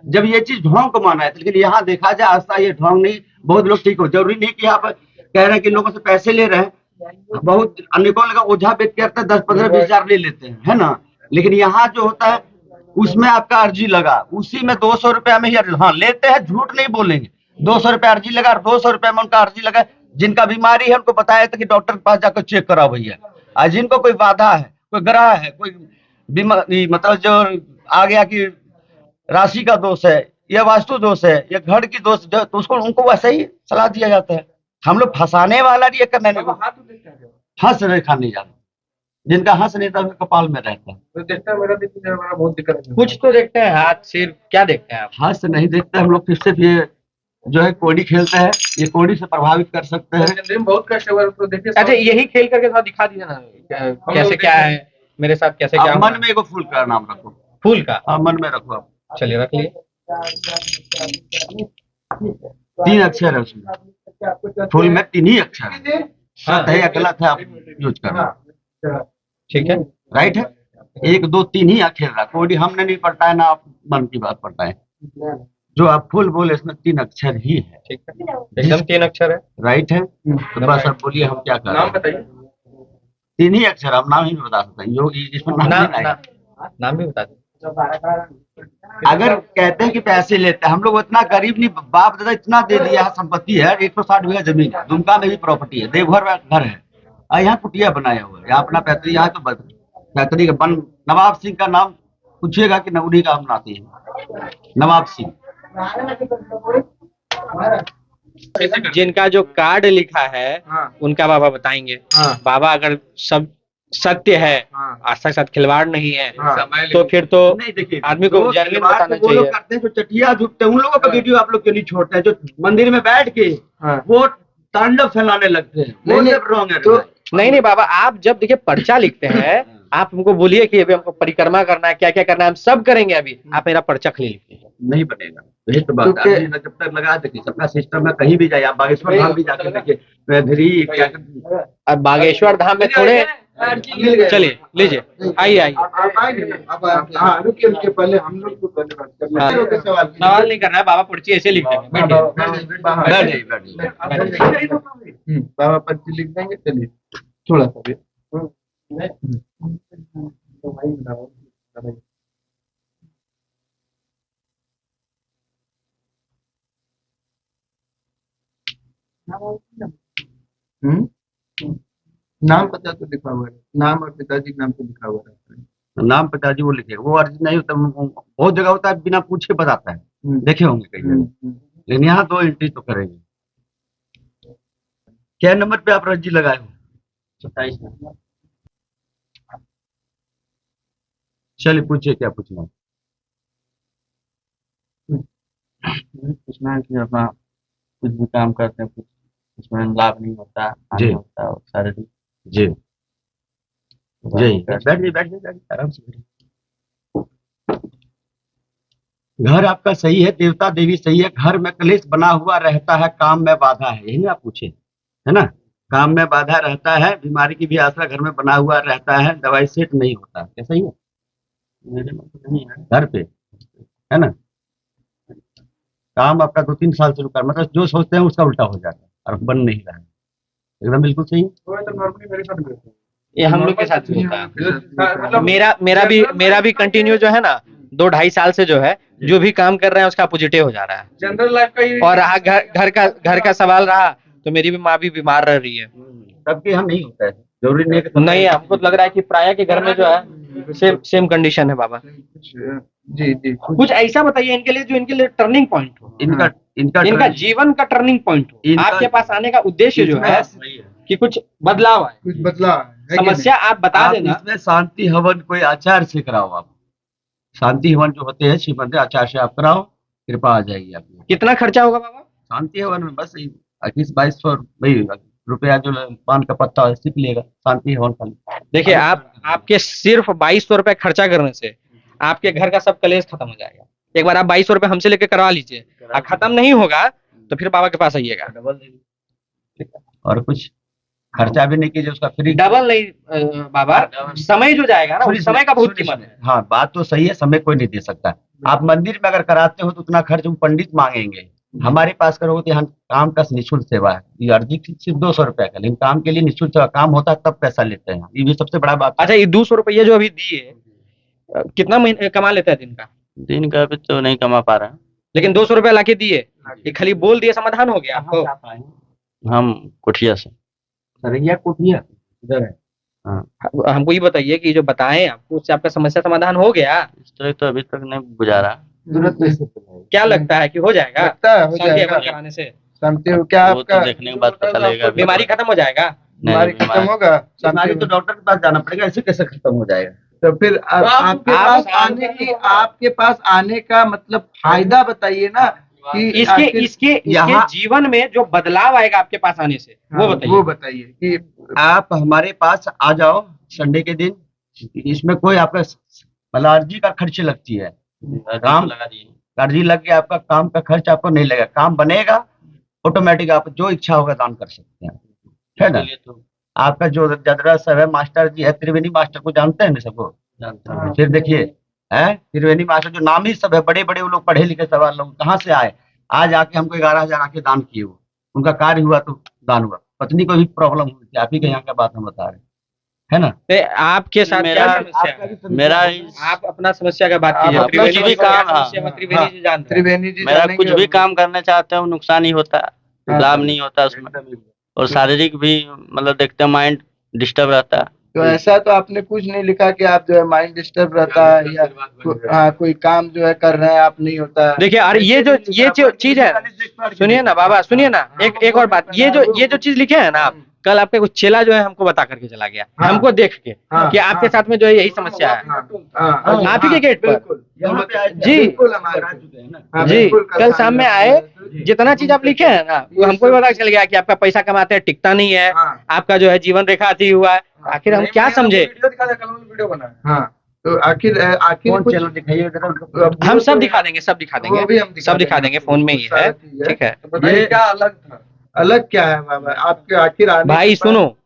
S1: जब ये चीज ढोंग को माना है, लेकिन यहाँ देखा जाए आस्था ये ढोंग नहीं, बहुत लोग ठीक हो। जरूरी नहीं कि यहाँ पर कह रहे हैं कि लोगों से पैसे ले रहे हैं, बहुत अनेकों लगा ओझा बेच करते 10-15-20 हजार ले लेते हैं, है ना। लेकिन यहाँ जो होता है उसमें आपका अर्जी लगा, उसी में 200 रुपया में ही हाँ लेते हैं, झूठ नहीं बोलेंगे। 200 रुपया अर्जी लगा और 200 रुपया में उनका अर्जी लगा। जिनका बीमारी है उनको बताया था कि डॉक्टर के पास जाकर चेक कराओ भैया। और जिनको कोई बाधा है, कोई ग्रह है, कोई बीमारी, मतलब जो आ गया कि राशि का दोष है या वास्तु दोष है या घर की दोष, तो उसको उनको वैसे ही सलाह दिया जाता है। हम लोग फंसाने वाला नहीं, करने हंस रेखा नहीं जाता। जिनका हंस नहीं था कपाल में रहता है।
S6: तो देखता है, मेरा बहुत दिक्कत है।
S2: कुछ तो देखते हैं, हाथ सिर क्या देखते हैं आप?
S1: हंस नहीं देखते हम लोग, फिर सिर्फ ये जो है कोड़ी खेलते हैं, ये कोड़ी से प्रभावित कर सकते हैं।
S6: बहुत कष्ट है, तो देखिए।
S2: अच्छा, यही खेल करके थोड़ा दिखा दीजिए ना, कैसे क्या है मेरे साथ, कैसे क्या।
S1: मन में एगो फूल का नाम रखो,
S2: फूल का?
S1: हाँ, मन में रखो आप।
S2: चलिए रख लिए।
S1: 3 अक्षर है उसमें, फूल में 3 ही अक्षर है। सत्य है या गलत है आप यूज करना,
S2: ठीक है,
S1: राइट है। 1 2 3 ही अक्षर रहा, कोई हमने नहीं पढ़ता है ना आप मन की बात पढ़ता है। जो आप फूल बोले इसमें 3 अक्षर ही है,
S2: ठीक है, एकदम 3 अक्षर है,
S1: राइट है। तो बस आप बोलिए हम क्या कर रहे हैं।
S6: नाम बताइए।
S1: 3 ही अक्षर, हम नाम ही नहीं बता सकते। योगी जिसमें
S2: नाम भी बता दें।
S1: अगर कहते हैं कि पैसे लेते हैं, हम लोग उतना गरीब नहीं, बाप दादा इतना दे दिया है, संपत्ति है, 160 बीघा जमीन है, दुमका में भी प्रॉपर्टी है, देवघर में घर है, और यहाँ कुटिया बनाया हुआ है। यहाँ अपना पैतरी, यहाँ तो पैतरी का बन नवाब सिंह का नाम पूछिएगा कि उन्हीं का हम नाते हैं, नवाब सिंह।
S2: जिनका जो कार्ड लिखा है उनका बाबा बताएंगे। बाबा अगर सब सत्य है, आस्था के साथ खिलवाड़ नहीं है, तो फिर तो
S1: नहीं, देखिए
S2: आदमी को जेन्युइन बताना
S1: वो लोग
S2: चाहिए।
S1: करते हैं जो चटिया झुकते हैं, उन लोगों का वीडियो आप लोग क्यों नहीं छोड़ते हैं? जो मंदिर में बैठ के वो तांडव फैलाने लगते हैं, वो सब रॉन्ग है।
S3: तो
S2: नहीं बाबा, आप जब देखिए पर्चा लिखते हैं, आप हमको बोलिए कि अभी हमको परिक्रमा करना है, क्या क्या करना है, हम सब करेंगे। अभी आप मेरा पर्चा खाली लिखिए।
S1: नहीं बनेगा, यही तो बात है। जब तक लगा देखिए सबका सिस्टम में, कहीं भी जाए आप बागेश्वर धाम भी जाकर देखिए,
S2: अब बागेश्वर धाम में थोड़े, चलिए लीजिए, आइए।
S3: हाँ, रुकिए पहले हम लोग को पहले बात करना है।
S2: सवाल नहीं करना है, बाबा पर्ची ऐसे लिख देंगे, बैठिए।
S3: बाबा पर्ची लिख देंगे। चलिए थोड़ा सा भी नाम पता तो लिखा हुआ है, नाम और पिताजी के नाम पे लिखा हुआ है।
S1: नाम पिताजी वो लिखे, वो अर्जी नहीं होता, बहुत जगह होता है बिना पूछे बताता है, देखे होंगे कई जगह, लेकिन यहाँ 2 एंट्री तो करेंगे। क्या नंबर पे आप अर्जी लगाए हो? 27 नंबर। चलिए पूछिए क्या पूछना है।
S7: पूछना है कि अपना कुछ भी काम करते हैं, कुछ उसमें लाभ नहीं होता, हानि
S1: जी।
S7: होता है, और शारीरिक
S1: जी जी, बैठ जाइए आराम से बैठिए। घर आपका सही है, देवता देवी सही है, घर में कलेश बना हुआ रहता है, काम में बाधा है, यही ना आप पूछे, है ना? काम में बाधा रहता है, बीमारी की भी आसरा घर में बना हुआ रहता है, दवाई सेट नहीं होता, क्या सही है?
S7: मेरे में तो नहीं है।
S1: घर पे, है ना? काम आपका 2-3 साल से रुका है, मतलब जो सोचते हैं उसका उल्टा हो जाता है और बन नहीं रहा है, एकदम बिल्कुल सही है।
S2: ये हम लोग के साथ भी होता है। मेरा भी कंटिन्यू जो है ना 2-2.5 साल से जो है, जो भी काम कर रहे हैं उसका पॉजिटिव हो जा रहा है।
S6: जनरल लाइफ का ही
S2: और रहा घर का सवाल रहा, तो मेरी भी माँ भी बीमार रह रही है।
S1: सबके यहाँ नहीं होता है, जरूरी नहीं है कि
S2: नहीं, हमको तो लग रहा है कि प्राय के घर में जो है सेम कंडीशन है बाबा।
S3: जी जी,
S2: कुछ ऐसा बताइए इनके लिए जो इनके लिए टर्निंग पॉइंट हो, इनका जीवन का टर्निंग पॉइंट हो।
S1: इनका-
S2: आपके पास आने का उद्देश्य जो है कि कुछ बदलाव आए,
S3: कुछ बदलाव है कि
S2: समस्या आप बता
S1: आप
S2: देना।
S1: इसमें शांति हवन कोई आचार्य से कराओ, आप शांति हवन जो होते हैं शिव मंदिर आचार्य से आप कराओ, कृपा आ जाएगी आपकी।
S2: कितना खर्चा होगा बाबा?
S1: शांति हवन में बस 21-2200 रुपया जो पान का पत्ता है सिर्फ लेगा, शांति हवन का।
S2: देखिए आपके सिर्फ 2200 रुपए खर्चा करने से आपके घर का सब कलेश खत्म हो जाएगा। एक बार आप 2200 रुपए हमसे लेके करवा लीजिए, और खत्म नहीं होगा तो फिर बाबा के पास आइएगा।
S1: और कुछ खर्चा भी नहीं कीजिए, उसका फ्री।
S2: डबल नहीं बाबा, समय जो जाएगा ना, उस समय का बहुत कीमत है।
S1: हाँ बात तो सही है, समय कोई नहीं दे सकता। आप मंदिर में अगर कराते हो तो उतना खर्च वो पंडित मांगेंगे, हमारे पास करोगे तो यहाँ काम का निःशुल्क सेवा है। ये अर्जी सिर्फ 200 रुपया का, लेकिन काम के लिए निःशुल्क सेवा, काम होता है तब पैसा लेते हैं, ये भी सबसे बड़ा बात है।
S2: अच्छा, ये 200 रुपये जो अभी दिए, कितना महीने कमा लेता है दिन का?
S7: दिन का भी तो नहीं कमा पा रहे हैं।
S2: लेकिन 200 रुपये लाके दिए, ये खाली बोल दिए समाधान हो गया आपको?
S7: हम कुठिया से।
S1: सरैया कोठिया इधर है।
S2: हमको ये बताइए कि जो बताएं आपको, उससे आपका समस्या समाधान हो गया?
S7: इस तरह तो अभी तक नहीं गुजारा।
S2: क्या लगता है कि हो जाएगा?
S3: लगता है हो
S2: शांति
S3: जाएगा।
S2: हवन कराने से
S3: शांति हो क्या
S7: वो तो
S3: आपका
S7: देखने के बाद पता लगेगा।
S2: बीमारी खत्म हो जाएगा?
S3: बीमारी खत्म होगा?
S1: बीमारी तो डॉक्टर के पास जाना पड़ेगा, ऐसे कैसे खत्म हो जाएगा?
S3: तो फिर आपके पास आने का मतलब फायदा बताइए ना कि
S2: इसके
S1: यहाँ-
S2: जीवन में जो बदलाव आएगा आपके पास आने से, वो बताइए।
S3: वो बताइए कि
S1: आप हमारे पास आ जाओ संडे के दिन, इसमें कोई आपका मतलब अर्जी का खर्च लगती है, काम
S7: लगा दिए।
S1: अर्जी लग गया, आपका काम का खर्च आपको नहीं लगेगा, काम बनेगा ऑटोमेटिक, आप जो इच्छा होगा दान कर सकते हैं, है ना?
S7: तो
S1: आपका जो जदरा सब है, मास्टर जी है, त्रिवेणी मास्टर को जानते हैं ना सबको?
S7: जानते हैं।
S1: फिर देखिए है त्रिवेणी मास्टर, जो नामी सब है, बड़े बड़े वो लोग पढ़े लिखे सवाल लोग कहाँ से आए, आज आके हमको 11,000 आके दान किए, वो उनका कार्य हुआ तो दान हुआ। पत्नी को भी प्रॉब्लम हुई थी, आप ही के यहाँ का बात हम बता रहे हैं ना?
S2: तो आपके साथ क्या समस्या है?
S7: मेरा
S2: आप अपना समस्या का बात
S3: आप
S2: कीजिए।
S3: अपना
S2: त्रिवेणी
S7: कुछ भी
S2: जी को क्या
S7: काम, हाँ,
S2: समस्या है, त्रिवेणी जी जानते हैं।
S3: त्रिवेणी जी
S7: मेरा
S3: जानेंगे
S7: कुछ भी काम करना चाहते हैं नुकसान ही होता है,
S3: हाँ।
S7: लाभ नहीं होता उसमें, और शारीरिक भी मतलब देखते हैं माइंड डिस्टर्ब रहता है।
S3: तो ऐसा तो आपने कुछ नहीं लिखा कि आप जो है माइंड डिस्टर्ब रहता है या कोई काम जो है कर रहे हैं आप नहीं होता है।
S2: देखिए, और ये जो चीज है, सुनिए ना बाबा, सुनिए ना, एक और बात, ये जो चीज लिखे है ना आप, कल आपके कुछ चेला जो है हमको बता करके चला गया,
S3: हाँ।
S2: हमको देख के
S3: हाँ,
S2: कि आपके साथ में जो है यही समस्या है। आप ही के गेट पर जी। जी, कल शाम में आए, जितना चीज आप लिखे हैं ना, वो हमको भी पता चल गया कि आपका पैसा कमाते हैं टिकता नहीं है, आपका जो है जीवन रेखा अति हुआ है। आखिर हम क्या समझे?
S3: वीडियो बना। हाँ, तो आखिर
S1: कौन
S3: कुछ
S1: चैनल दिखाइए?
S2: हम सब दिखा देंगे, सब दिखा
S3: वो भी हम
S2: देंगे, सब दिखा देंगे, फोन में ही है, ठीक है।
S3: बताइए क्या अलग था? अलग क्या है बाबा आपके आखिर आने
S2: भाई
S3: के बाद-
S2: सुनो,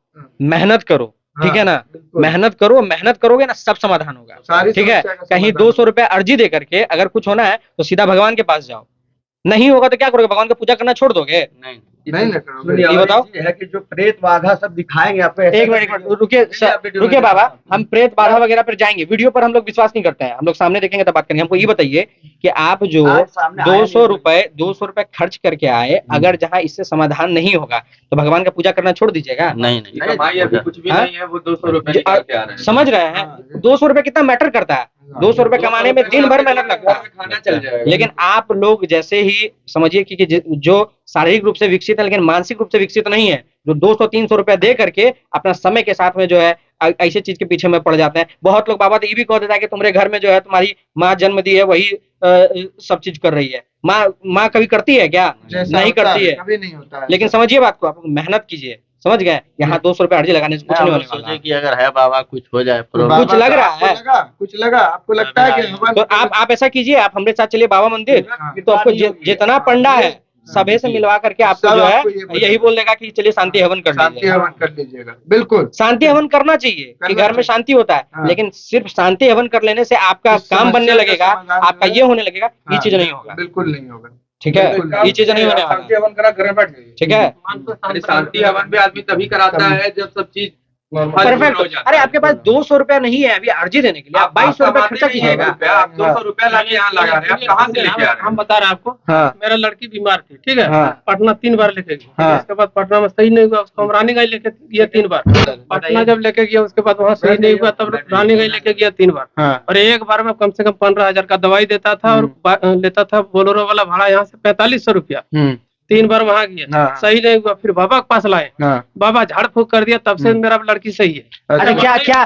S2: मेहनत करो, ठीक है ना?
S3: बिल्कुल।
S2: मेहनत करो, मेहनत करोगे ना, सब समाधान होगा,
S3: सारी
S2: ठीक है?
S3: समस्या का
S2: कहीं
S3: समाधान
S2: 200 रुपए अर्जी दे करके अगर कुछ होना है तो सीधा भगवान के पास जाओ, नहीं होगा तो क्या करोगे, भगवान की पूजा करना छोड़ दोगे?
S1: नहीं
S3: नहीं ना करोगे।
S1: सुनिए,
S2: ये
S1: और
S2: बताओ।
S1: एक चीज है कि जो प्रेत बाधा सब दिखाएंगे आपको,
S2: एक मिनट रुकिए रुकिए बाबा, हम प्रेत बाधा वगैरह पर जाएंगे, वीडियो पर हम लोग विश्वास नहीं करते हैं, हम लोग सामने देखेंगे तब बात करेंगे। हमको ये बताइए कि आप जो
S1: आज सामने आया
S2: 200 रुपए खर्च करके आए, अगर जहाँ इससे समाधान नहीं होगा तो भगवान का पूजा करना छोड़ दीजिएगा?
S7: नहीं
S1: कमाई अभी कुछ भी नहीं है, वो 200 रुपए निकाल के आ रहे हैं।
S2: समझ रहे हैं? 200 रुपए कितना मैटर करता है? 200 रुपए कमाने में दिन भर मेहनत लगता है,
S1: खाना चल जाएगा।
S2: लेकिन आप लोग जैसे ही समझिए कि जो शारीरिक रूप से विकसित है लेकिन मानसिक रूप से विकसित नहीं है, जो 200-300 रुपया दे करके अपना समय के साथ में जो है ऐसे चीज के पीछे में पड़ जाते हैं। बहुत लोग बाबा तो ये भी कह देता है कि तुम्हारे घर में जो है तुम्हारी माँ जन्म दी है, वही सब चीज कर रही है। माँ कभी करती है क्या?
S3: जैसा
S2: नहीं
S3: होता
S2: करती है।
S3: कभी नहीं होता है।
S2: लेकिन समझिए बात को, आप मेहनत कीजिए, समझ गए? यहाँ 200 रुपए अर्जी लगाने से कुछ नहीं होने वाला।
S7: सोचे कि अगर है बाबा कुछ हो जाए
S3: तो
S7: प्रॉब्लम।
S2: कुछ लग रहा
S3: आपको
S2: है?
S3: कुछ लगा आपको लगता है कि हवन
S2: तो आप ऐसा कीजिए, आप हमारे साथ चलिए बाबा मंदिर, तो आपको जितना पंडा है सभी से मिलवा करके आपको
S3: सब
S2: जो है
S3: आपको ये बोलेगा।
S2: यही बोल देगा कि चलिए शांति हवन कर
S3: शांति
S2: लीजिए।
S3: हवन कर लीजिएगा। बिल्कुल
S2: शांति हवन करना चाहिए कि
S3: करना
S2: घर में
S3: चाहिए।
S2: शांति होता है,
S3: हाँ।
S2: लेकिन सिर्फ शांति हवन कर लेने से आपका
S3: इस
S2: काम बनने
S3: समस्या का
S2: लगेगा,
S3: समाधान
S2: आपका
S3: जो है-
S2: ये होने लगेगा, ये
S3: हाँ,
S2: चीज नहीं होगा।
S3: बिल्कुल नहीं होगा।
S2: ठीक है,
S3: बिल्कुल।
S2: ये चीज नहीं होने वाला।
S1: शांति हवन करा, घर में बैठ जाइए।
S2: ठीक है,
S1: शांति हवन भी आदमी तभी कराता है जब सब चीज
S2: परफेक्ट। अरे आपके पास 200 रुपया नहीं है अभी अर्जी देने के लिए, आप 2200 रुपया खर्चा कीजिएगा।
S1: आप 200 रुपया लाके यहाँ लगा रहे हैं, आप कहाँ से लेके आ रहे
S6: हम बता रहे हैं आपको,
S3: हाँ
S6: मेरा लड़की बीमार थी, ठीक है,
S3: हाँ।
S6: पटना 3 बार लेके गई,
S3: हाँ।
S6: उसके बाद पटना में सही नहीं हुआ, उसको हम रानीगंज लेके गया 3 बार, पटना जब लेके गया उसके बाद वहाँ सही नहीं हुआ, तब रानीगंज लेके गया 3 बार,
S3: हाँ
S6: और एक बार में कम से कम 15,000 का दवाई देता था, और लेता था बोलेरो वाला भाड़ा यहाँ से 4500 रुपया। 3 बार वहाँ गया,
S3: हाँ।
S6: सही नहीं हुआ, फिर बाबा के पास लाए,
S3: हाँ
S6: बाबा झाड़ फूक कर दिया, तब से मेरा लड़की सही है।
S2: अरे क्या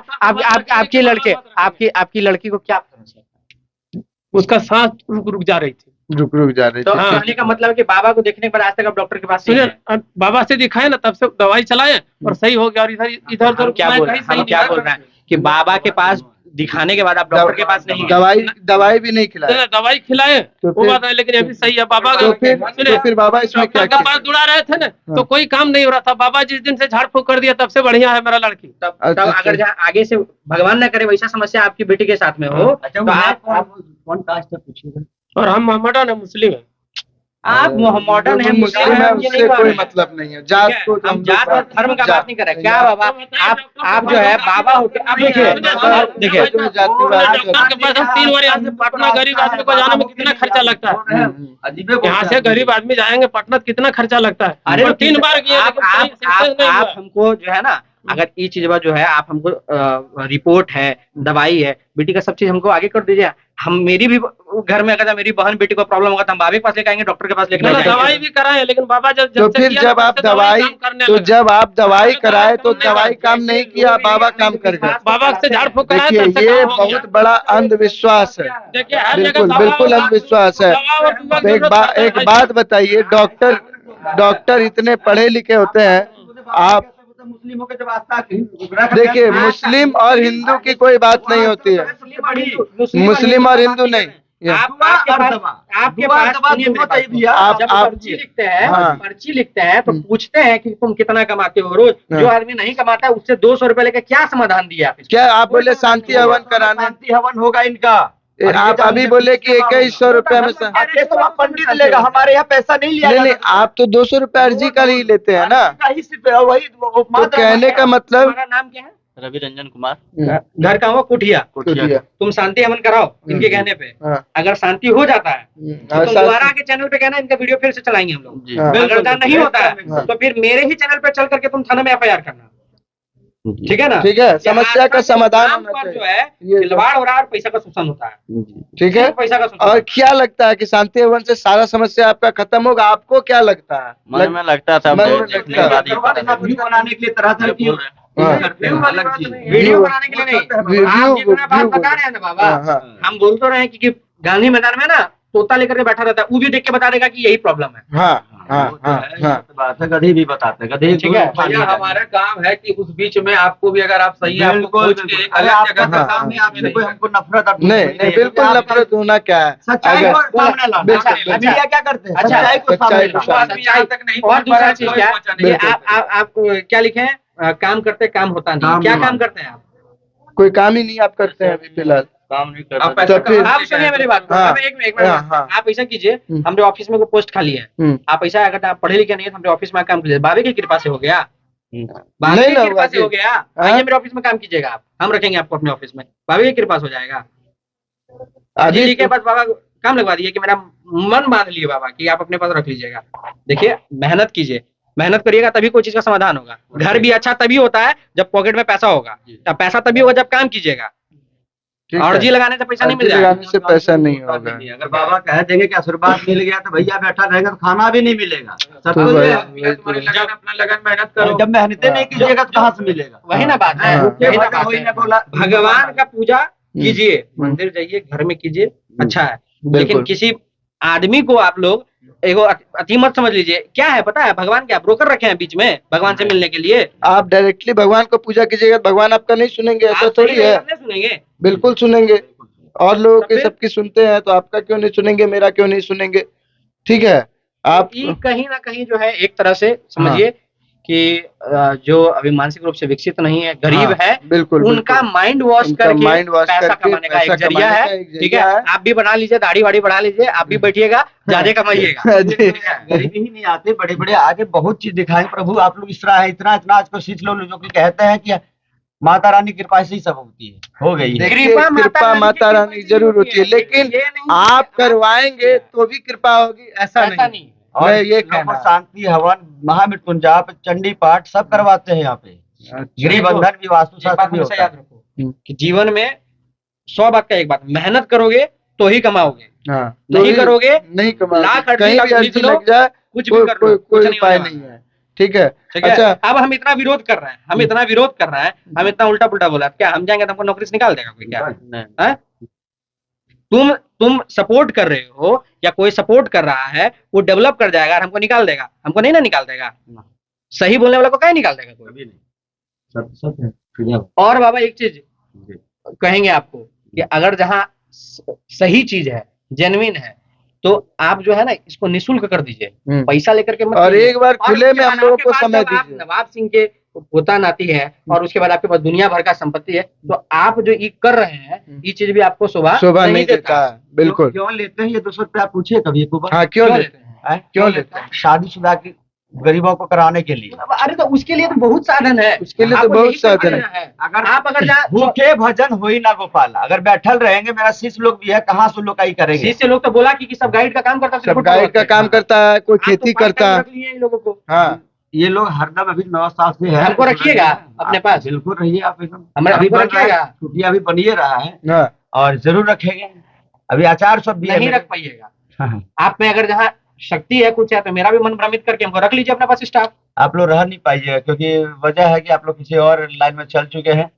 S2: आपकी लड़की को क्या
S6: उसका सांस रुक जा रही थी।
S3: रुक जा रही
S2: तो
S3: थी।
S2: कहने का मतलब है कि बाबा को देखने के बाद आज तक आप डॉक्टर के पास नहीं
S6: सुनिए,
S2: गए।
S6: अब बाबा से दिखाए ना, तब से दवाई चलाए और सही हो गया, और इधर इधर
S2: हम क्या बोल रहे हैं, हम क्या बोल रहे हैं कि बाबा के पास दिखाने के बाद आप डॉक्टर के पास नहीं गए।
S3: दवाई भी नहीं खिलाया।
S6: दवाई खिलाए
S3: तो
S6: वो
S3: फिर-
S6: बात है, लेकिन अभी सही है। बाबा
S3: तो फिर बाबा इसमें क्या
S6: डॉक्टर के पास जुड़ा रहे थे ना, तो कोई काम नहीं हो रहा था। बाबा जिस दिन से झाड़ फूक कर दिया, तब से बढ़िया है मेरा लड़की।
S2: तब
S3: अच्छा,
S2: अगर जहाँ आगे से भगवान न करे वैसा समस्या आपकी बेटी के साथ में हो, तो आप
S1: कौन कास्ट है पूछिएगा।
S6: और हम मॉडर्न है, मुस्लिम है।
S2: आप मॉडर्न है,
S3: मुस्लिम है, उससे कोई मतलब नहीं है। जात को तो
S2: हम जात और धर्म का बात नहीं कर रहे। क्या बाबा, आप जो है बाबा होके आप देखिए
S6: डॉक्टर के पास हम 3 बार यहाँ से पटना, गरीब आदमी को जाने में कितना खर्चा लगता है। यहाँ से गरीब आदमी जाएंगे पटना, कितना खर्चा लगता है।
S2: अरे
S6: और 3 बार गए,
S2: आप हमको जो है ना, अगर ये चीज जो है आप हमको रिपोर्ट है, दवाई है, बेटी का सब चीज हमको आगे कर दीजिए। हम मेरी भी घर में अगर मेरी बहन बेटी को प्रॉब्लम होगा तो हम बाबा के पास लेके आएंगे, डॉक्टर के पास लेके
S6: दवाई
S2: जाएंगे।
S6: भी कराए, लेकिन बाबा जब
S3: तो फिर जब आप जब आप दवाई कराए तो दवाई काम नहीं किया, बाबा काम कर गए।
S6: बाबा से झाड़ फूक कराए,
S3: देखिए
S6: तब से
S3: ये
S6: काम हो गया।
S3: बहुत बड़ा अंधविश्वास है।
S6: देखिए हर जगह
S3: बिल्कुल
S6: दवा
S3: बिल्कुल
S6: और-
S3: अंधविश्वास है।
S6: दवा और दवा की
S3: तो
S6: जरूरत
S3: एक
S6: है।
S3: बात बताइए, डॉक्टर इतने पढ़े लिखे होते हैं, आप
S1: मुस्लिमों के जब आस्था है,
S3: देखिए मुस्लिम और हिंदू की कोई बात नहीं होती है। मुस्लिम और हिंदू नहीं।
S2: आपके पास सुनिए मेरी बात को।
S3: आप-
S2: जब
S3: आप-
S2: पर्ची लिखते हैं,
S3: हाँ।
S2: पर्ची लिखते हैं तो पूछते हैं कि तुम कितना कमाते हो रोज।
S3: हाँ।
S2: जो आदमी नहीं कमाता है उससे 200 रुपए लेके क्या समाधान दिया आप इसको?
S3: क्या आप बोले शांति हवन कराने?
S1: शांति हवन होगा इनका।
S3: आप अभी बोले कि 2100 रुपए में
S1: तो वहाँ पंडित लेगा, हमारे यहाँ पैसा नहीं लिया
S3: नहीं, आप तो 200 रुपए अर्जी का ही लेते हैं ना।
S1: वही
S3: तो कहने का मतलब
S2: तुम्हारा नाम क्या है?
S7: रवि रंजन कुमार।
S2: घर का हुआ कुठिया।
S3: कुटिया।
S2: तुम शांति हवन कराओ इनके कहने पे।
S3: हाँ।
S2: अगर शांति हो जाता है तो तुम दोबारा के चैनल पे कहना, इनका वीडियो फिर से चलाएंगे हम लोग।
S7: जी
S3: हाँ।
S2: अगर ऐसा नहीं होता है
S3: हाँ।
S2: तो फिर मेरे ही चैनल पे चल करके तुम थाना में FIR करना, ठीक है ना?
S3: ठीक है, समस्या का समाधान
S2: नाम
S3: होना
S2: पर जो
S3: चाहिए।
S2: है
S3: ये
S2: खिलवाड़ हो रहा है और पैसा का शोषण होता है।
S3: ठीक है।
S2: पैसा का शोषण।
S3: और क्या लगता है कि शांति हवन से सारा समस्या आपका खत्म होगा? आपको क्या लगता है?
S7: मन में लगता था,
S3: मन में
S7: देखने
S3: लगता
S7: के बाद ही पता
S1: करवा
S7: लगा।
S1: वीडियो बनाने के लिए तरह तरह की
S3: हाँ।
S1: करते हैं, अलग चीज।
S2: वीडियो बनाने के लिए नहीं, आप जितना बात बता रहे हैं ना बाबा,
S3: हाँ, हाँ।
S2: हम बोल तो रहे हैं कि गांधी मैदान में ना तोता लेकर के बैठा रहता है, वो भी देख के बता देगा कि यही प्रॉब्लम है।
S3: हाँ हाँ हाँ हाँ।
S1: बात है, गधे भी बताते हैं, गधे
S2: ठीक है।
S1: भैया हमारा काम है कि उस बीच में आपको भी अगर आप सही है, आपको खोज के एक अरे अलग जगह
S3: हाँ,
S1: का सामने आपसे कोई हमको नफरत
S3: नहीं बिल्कुल नफरत होना क्या है?
S1: सच्चाई
S3: अगर-
S1: को सामने लाना।
S3: बिल्कुल,
S1: मीडिया क्या करते हैं?
S2: अच्छा,
S1: सच्चाई को सामने
S3: सच्चाई को
S1: लाना।
S3: सामने।
S1: यहाँ तक नहीं
S2: और दूसरा चीज क्या
S1: पहुंचाने
S2: ये
S1: की
S2: आप क्या लिखे हैं? काम करते काम होता नहीं।
S1: काम
S2: क्या
S1: नहीं
S2: काम
S1: होता।
S2: करते हैं आप?
S3: कोई काम ही नहीं आप करते हैं अभी फिलहाल।
S8: काम नहीं
S6: आप
S8: करता
S6: पैसा
S3: तो फिर-
S2: आप सुनिए मेरी बात को।
S3: हाँ,
S2: अब एक मिनट
S3: हाँ, हाँ।
S2: आप ऐसा कीजिए,
S3: हम्म।
S2: हमारे ऑफिस में कोई पोस्ट खाली है, आप ऐसा अगर आप पढ़े लिखे नहीं है तो हमारे ऑफिस में काम कीजिए, बाबे की कृपा से हो गया, बाबे
S3: नहीं
S2: की
S3: ना
S2: कृपा
S3: होगा
S2: से हो
S3: जी।
S2: गया।
S3: हाँ?
S2: आइए मेरे ऑफिस में काम कीजिएगा आप, हम रखेंगे आपको अपने ऑफिस में, बाबे की कृपा से हो जाएगा।
S3: अभी
S2: जी के
S3: तो-
S2: पास बाबा को काम लगवा दिए कि मेरा मन बांध लिए बाबा कि आप अपने पास रख लीजिएगा। देखिए मेहनत कीजिए, मेहनत करिएगा तभी कोई चीज का समाधान होगा। घर भी अच्छा तभी होता है जब पॉकेट में पैसा होगा, तब पैसा तभी होगा जब काम कीजिएगा।
S3: ठीक
S2: और
S3: है।
S2: जी लगाने से पैसा नहीं मिल
S3: अर्जी
S2: जाएगा।
S3: लगाने से पैसा नहीं होगा।
S1: अगर बाबा कह देंगे कि आशीर्वाद मिल गया तो भैया बैठा रहेगा तो खाना भी नहीं मिलेगा।
S3: तो
S1: सत्य
S3: भाई-
S1: है।
S6: तुम्हारी लगन, अपना लगन मेहनत करो।
S1: जब मेहनतें नहीं कीजिएगा तो कहाँ से मिलेगा?
S2: वही ना बात है,
S3: हाँ।
S2: वही ना बात
S1: वही
S2: है।
S1: ना बोला
S2: भगवान का पूजा कीजिए, मंदिर जाइए, घर में कीजिए, अच्छा है। लेकिन
S3: बिल्कुल।
S2: किसी आदमी को आप लोग एगो अति मत समझ लीजिए। क्या है पता है, भगवान क्या ब्रोकर रखे हैं बीच में भगवान से मिलने के लिए?
S3: आप डायरेक्टली भगवान को पूजा कीजिएगा, भगवान आपका नहीं सुनेंगे, ऐसा
S2: आप
S3: थोड़ी
S2: सही
S3: है।
S2: नहीं सुनेंगे।
S3: बिल्कुल सुनेंगे, और लोगों
S2: तो
S3: के
S2: फिर-
S3: सबकी सुनते हैं, तो आपका क्यों नहीं सुनेंगे, मेरा क्यों नहीं सुनेंगे? ठीक है। आप
S2: ये कहीं ना कहीं जो है एक तरह से समझिए कि जो अभी मानसिक रूप से विकसित नहीं है, गरीब
S3: हाँ,
S2: है,
S3: बिल्कुल
S2: उनका
S3: बिल्कुल।
S2: माइंड वॉश
S3: उनका
S2: करके
S3: माइंड वॉश
S2: पैसा
S3: करके
S2: कमाने का
S3: पैसा
S2: एक जरिया
S3: कमाने
S2: है।
S3: का एक
S2: ठीक
S3: जरिया
S2: है,
S3: है।
S2: आप भी बना लीजिए, दाढ़ी वाड़ी बढ़ा लीजिए, आप भी बैठिएगा, ज्यादा कमाइएगा।
S3: जी।
S1: गरीबी ही नहीं आते, बड़े बड़े आगे बहुत चीज दिखाए प्रभु। आप लोग इस तरह है, इतना इतना आज को सीख लो, जो कि कहते हैं कि माता रानी की कृपा से ही सब होती है, हो गई है।
S3: देखिए,
S2: कृपा
S3: कृपा माता रानी
S2: की
S3: जरूर होती है, लेकिन
S2: ये नहीं
S3: आप
S2: कि
S3: करवाएंगे तो भी कृपा होगी, ऐसा
S2: ऐसा
S3: नहीं।
S2: नहीं।
S1: और
S3: मैं ये
S1: लोगों को
S3: कहना है।
S1: शांति हवन, महामृत्युंजाप, चंडी पाठ सब करवाते हैं यहाँ पे। गिरी बंधन भी, वास्तु
S2: एक बात
S1: शास्त्र भी
S2: हमेशा
S1: होता
S2: याद
S1: है।
S2: रखो कि जीवन में 100 बात का एक बात, मेहनत करोगे तो ही कमाओगे,
S3: हाँ,
S2: नहीं
S3: तो
S2: करोगे
S3: नहीं कमा,
S2: लाख अर्जी
S3: कहीं
S2: लग-
S3: भी अर्जी
S2: लिख लो,
S3: लग जाए,
S2: कुछ भी कर लो,
S3: कोई
S2: कुछ नहीं
S3: उपाय
S2: होने
S3: नहीं
S2: वाला।
S3: है। ठीक है।
S2: ठीक है,
S3: अच्छा,
S2: अब हम इतना विरोध कर रहे हैं, हम इतना विरोध कर रहे हैं, हम इतना उल्टा पुल्टा बोला, क्या हम जाएंगे तो हमको नौकरी से निकाल देगा कोई? क्या है? तुम सपोर्ट कर रहे हो या कोई सपोर्ट कर रहा है, वो डेवलप कर जाएगा और हमको निकाल देगा? हमको नहीं ना निकाल देगा। सही बोलने वाला को क्या निकाल देगा कोई?
S1: कभी नहीं, सब सब है।
S2: और बाबा एक चीज कहेंगे आपको कि अगर जहाँ सही चीज है, जेन्युइन है, तो आप जो है ना इसको निःशुल्क कर दीजिए, पैसा लेकर के मत
S3: और
S2: कीजिए।
S3: एक बार
S2: और
S3: खुले
S2: उसके
S3: में हम
S2: बाद
S3: लोगों
S2: आपके
S3: को
S2: पास
S3: समय
S2: जब आप
S3: दीजिए।
S2: नवाब सिंह के पोता नाती है और उसके बाद आपके पास दुनिया भर का संपत्ति है, तो आप जो ये कर रहे हैं, ये चीज भी आपको
S3: शोभा नहीं देता है। बिल्कुल।
S1: क्यों लेते हैं ये 200 रुपया? आप पूछिए कभी एक बार।
S3: हाँ, क्यों लेते हैं? क्यों लेते हैं?
S1: शादीशुदा की गरीबों को कराने के लिए।
S2: अरे तो उसके लिए तो बहुत साधन है,
S3: उसके लिए तो
S2: आपको
S3: बहुत
S2: यही
S3: साधन
S2: समझना है।
S1: अगर
S2: आप अगर जहाँ
S1: भूखे भजन होई ना गोपाला, अगर बैठल रहेंगे, मेरा शिष्य लोग भी है, कहाँ से लोग करेंगे?
S2: शिष्य लोग तो बोला कि सब गाइड का काम करता है,
S3: सब गाइड का काम करता है, कोई
S2: आप तो
S3: खेती
S2: part time
S3: करता है।
S2: रख लिए इन लोगों को।
S3: हाँ,
S1: ये लोग हरदम अभी 9 साल से है।
S2: हमको रखिएगा अपने पास।
S1: बिल्कुल रहिए आप एकदम।
S2: हमको
S1: अभी बन रहा है,
S2: रखिएगा।
S1: छुट्टियां अभी बनिए रहा है
S3: हाँ,
S1: और जरूर रखेंगे। अभी आचार सब भी है
S2: नहीं
S1: मेरे।
S2: रख पाइएगा।
S1: हाँ।
S2: आप में अगर जहाँ शक्ति है कुछ है, तो मेरा भी मन भ्रमित करके हमको रख लीजिए अपने पास स्टाफ।
S1: आप लोग रह नहीं पाइएगा, क्योंकि वजह है कि आप लोग किसी और लाइन में चल चुके हैं।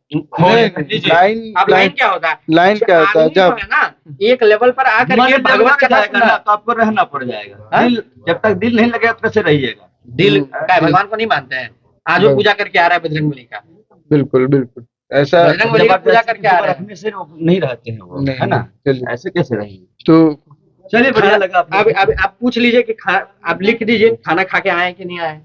S3: लाइन
S2: अब लाइन क्या होता है?
S3: लाइन क्या होता है?
S2: आदमी जो
S3: जब
S2: है ना एक लेवल पर आकर
S1: मन
S2: के
S1: जब
S2: भगवत
S1: लग
S2: कथा
S1: जाएगा ना,
S2: सुना,
S1: तो आपको रहना पड़ जाएगा।
S2: हाँ?
S1: दिल जब तक दिल नहीं लगेगा तो कैसे रहिएगा?
S2: दिल क्या है, भगवान को नहीं मानते हैं। आज वो पूजा करके आ रहा है बजरंगबली का,
S3: बिल्कुल बिल्कुल ऐसा
S2: बजरंगबली का पूजा करके आ रहा है।
S1: रखने से वो नहीं रहते हैं वो,
S3: नहीं,
S1: है ना?
S3: चलिए।
S1: ऐसे कैसे रहेंगे?
S3: तो
S1: चलिए, बढ़िया लगा।
S2: अब आप पूछ लीजिए कि आप लिख दीजिए खाना खा के आए कि नहीं आए,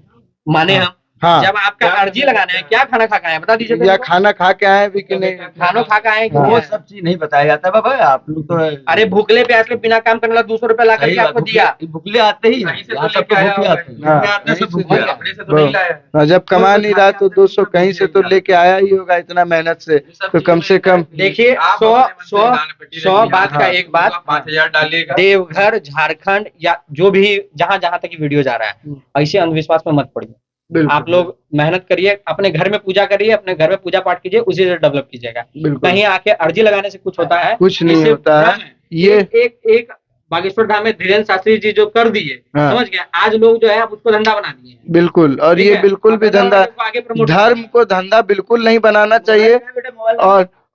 S2: माने हम।
S3: हाँ,
S2: जब आपका अर्जी लगाना है, क्या खाना खा के आए बता दीजिए।
S3: या खाना खा के आए भी कि नहीं?
S2: खानो खा के आए कि
S3: हाँ।
S2: नहीं
S1: वो
S2: आए?
S1: सब चीज नहीं बताया जाता बाबा। आप लोग तो
S2: अरे भूखले प्यासले बिना काम करने वाला 200 रुपया ला करके आपको दिया।
S1: भुगले आते ही हैं। यहाँ सब तो भूखे आते हैं।
S3: हाँ,
S6: अपने से
S3: नहीं से
S6: अपने से तो नहीं लाया।
S3: हाँ, जब कमा नहीं रहा तो 200 कहीं से तो लेके आया ही होगा, इतना मेहनत से। तो कम से कम
S2: देखिए,
S6: आप
S2: 100
S6: अपने मन से
S2: 100
S6: दान पेटी
S2: 100
S6: रखिए।
S2: बात का एक बात,
S6: 5000 डालिएगा।
S2: देवघर, झारखंड या जो भी जहां जहां तक ये वीडियो जा रहा है, ऐसे अंधविश्वास में मत पड़िए।
S3: बिल्कुल,
S2: आप लोग मेहनत करिए, अपने घर में पूजा करिए, अपने घर में पूजा पाठ कीजिए, उसी से डेवलप कीजिएगा।
S3: बिल्कुल
S2: कहीं आके अर्जी लगाने से कुछ होता है?
S3: कुछ नहीं
S2: इससे
S3: होता है।
S2: भ्रम है।
S3: ये
S2: एक बागेश्वर धाम में धीरेन्द्र शास्त्री जी जो कर दिए,
S3: हाँ।
S2: समझ गए, आज लोग जो है अब उसको धंधा बना दिए हैं।
S3: बिल्कुल, और
S2: ठीक
S3: ये
S2: है?
S3: बिल्कुल भी
S2: अब धंधा
S3: धंधा,
S2: को आगे promote
S3: धर्म को धंधा बिल्कुल नहीं बनाना चाहिए।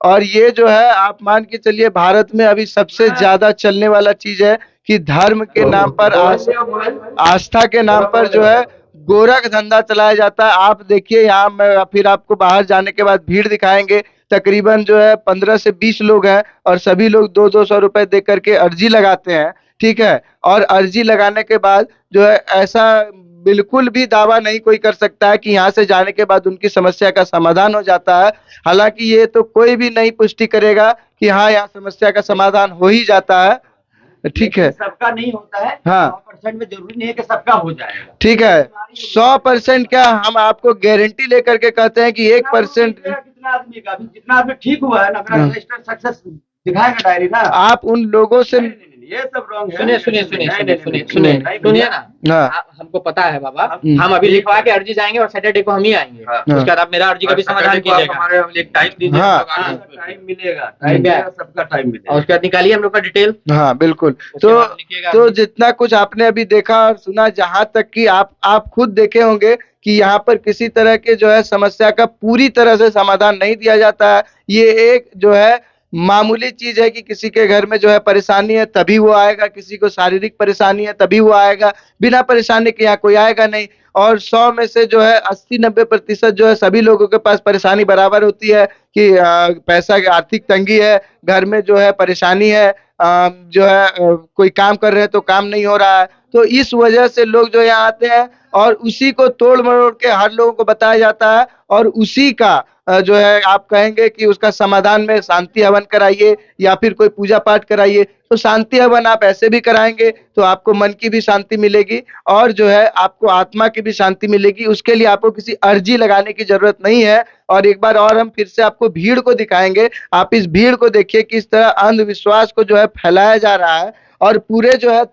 S3: और ये जो है, आप मान के चलिए, भारत में अभी सबसे ज्यादा चलने वाला चीज है कि धर्म के नाम पर, आस्था के नाम पर जो है गोरख धंधा चलाया जाता है। आप देखिए, यहाँ मैं फिर आपको बाहर जाने के बाद भीड़ दिखाएंगे, तकरीबन जो है 15 से 20 लोग हैं और सभी लोग 200-200 रुपए दे करके अर्जी लगाते हैं। ठीक है, और अर्जी लगाने के बाद जो है ऐसा बिल्कुल भी दावा नहीं कोई कर सकता है कि यहाँ से जाने के बाद उनकी समस्या का समाधान हो जाता है। हालांकि ये तो कोई भी नहीं पुष्टि करेगा कि हाँ यहाँ समस्या का समाधान हो ही जाता है। ठीक है,
S1: सबका नहीं होता है।
S3: हाँ।
S1: 100% में जरूरी नहीं है कि सबका हो जाएगा।
S3: ठीक है, 100% क्या हम आपको गारंटी लेकर के कहते हैं कि 1%
S1: कितना आदमी का, अभी जितना आदमी ठीक हुआ है ना, मेरा रजिस्टर सक्सेस दिखाएगा डायरी ना।
S3: आप उन लोगों से
S1: ये सब रॉन्ग है।
S2: सुनिए सुनिए सुनिए सुनिए सुनिए सुनिए सुनिए ना,
S3: हाँ
S2: हमको पता है बाबा, हम अभी लिखवा के अर्जी जाएंगे और सैटरडे को हम ही आएंगे। उसके बाद आप मेरा अर्जी का भी समाधान कीजिएगा।
S3: हाँ
S1: टाइम मिलेगा, टाइम मिलेगा, सबका टाइम मिलेगा।
S2: और उसके बाद निकालिए हम लोग का डिटेल।
S3: हाँ बिल्कुल।
S2: उसके बाद लिखिएगा
S3: तो
S2: अर्जी।
S3: जितना कुछ आपने अभी देखा और सुना, जहां तक कि आप खुद देखे होंगे कि यहाँ पर किसी तरह के जो है समस्या का पूरी तरह से समाधान नहीं दिया जाता है। ये एक जो है मामूली चीज है कि किसी के घर में जो है परेशानी है तभी वो आएगा, किसी को शारीरिक परेशानी है तभी वो आएगा, बिना परेशानी के यहाँ कोई आएगा नहीं। और 100 में से जो है 80-90% जो है सभी लोगों के पास परेशानी बराबर होती है कि पैसा की आर्थिक तंगी है, घर में जो है परेशानी है, जो है कोई काम कर रहे हैं तो काम नहीं हो रहा है। तो इस वजह से लोग जो यहाँ आते हैं और उसी को तोड़ मरोड़ के हर लोगों को बताया जाता है और उसी का जो है आप कहेंगे कि उसका समाधान में शांति हवन कराइए या फिर कोई पूजा पाठ कराइए। तो शांति हवन आप ऐसे भी कराएंगे तो आपको मन की भी शांति मिलेगी और जो है आपको आत्मा की भी शांति मिलेगी। उसके लिए आपको किसी अर्जी लगाने की जरूरत नहीं है। और एक बार और हम फिर से आपको भीड़ को दिखाएंगे। आप इस भीड़ को देखिए किस तरह अंधविश्वास को जो है फैलाया जा रहा है और पूरे जो है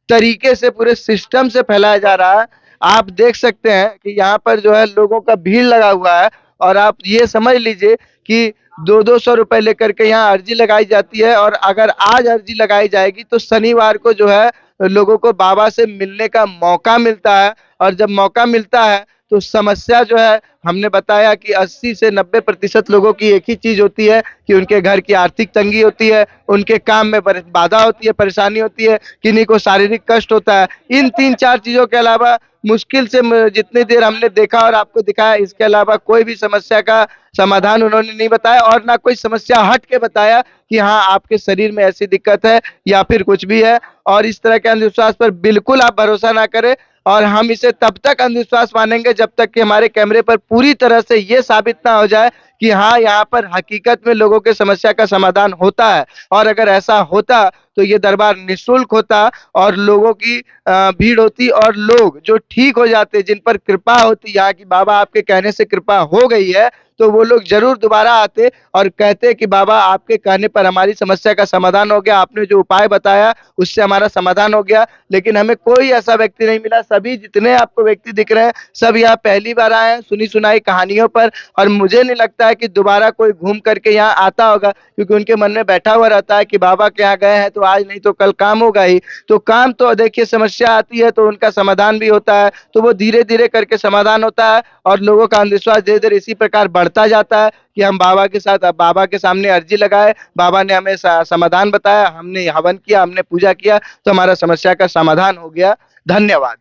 S3: तरीके से, पूरे सिस्टम से फैलाया जा रहा है। आप देख सकते हैं कि यहाँ पर जो है लोगों का भीड़ लगा हुआ है और आप ये समझ लीजिए कि 200-200 रुपए लेकर के यहाँ अर्जी लगाई जाती है। और अगर आज अर्जी लगाई जाएगी तो शनिवार को जो है लोगों को बाबा से मिलने का मौका मिलता है। और जब मौका मिलता है तो समस्या जो है, हमने बताया कि 80 से 90% लोगों की एक ही चीज होती है कि उनके घर की आर्थिक तंगी होती है, उनके काम में बाधा होती है, परेशानी होती है, किन्हीं को शारीरिक कष्ट होता है। इन 3-4 चीजों के अलावा मुश्किल से जितनी देर हमने देखा और आपको दिखाया, इसके अलावा कोई भी समस्या का समाधान उन्होंने नहीं बताया और ना कोई समस्या हट के बताया कि हाँ आपके शरीर में ऐसी दिक्कत है या फिर कुछ भी है। और इस तरह के अंधविश्वास पर बिल्कुल आप भरोसा ना करें। और हम इसे तब तक अंधविश्वास मानेंगे जब तक कि हमारे कैमरे पर पूरी तरह से ये साबित ना हो जाए कि हाँ यहाँ पर हकीकत में लोगों के समस्या का समाधान होता है। और अगर ऐसा होता तो ये दरबार निःशुल्क होता और लोगों की भीड़ होती और लोग जो ठीक हो जाते, जिन पर कृपा होती, यहाँ की बाबा आपके कहने से कृपा हो गई है, तो वो लोग जरूर दोबारा आते और कहते कि बाबा आपके कहने पर हमारी समस्या का समाधान हो गया, आपने जो उपाय बताया उससे हमारा समाधान हो गया। लेकिन हमें कोई ऐसा व्यक्ति नहीं मिला। सभी जितने आपको व्यक्ति दिख रहे हैं सब यहाँ पहली बार आए हैं सुनी सुनाई कहानियों पर। और मुझे नहीं लगता है कि दोबारा कोई घूम करके यहाँ आता होगा, क्योंकि उनके मन में बैठा हुआ रहता है कि बाबा के यहाँ गए हैं तो आज नहीं तो कल काम होगा ही। तो काम तो देखिए, समस्या आती है तो उनका समाधान भी होता है, तो वो धीरे धीरे करके समाधान होता है और लोगों का अंधविश्वास धीरे धीरे इसी प्रकार बढ़ता जाता है कि हम बाबा के साथ, बाबा के सामने अर्जी लगाए, बाबा ने हमें समाधान बताया, हमने हवन किया, हमने पूजा किया तो हमारा समस्या का समाधान हो गया। धन्यवाद।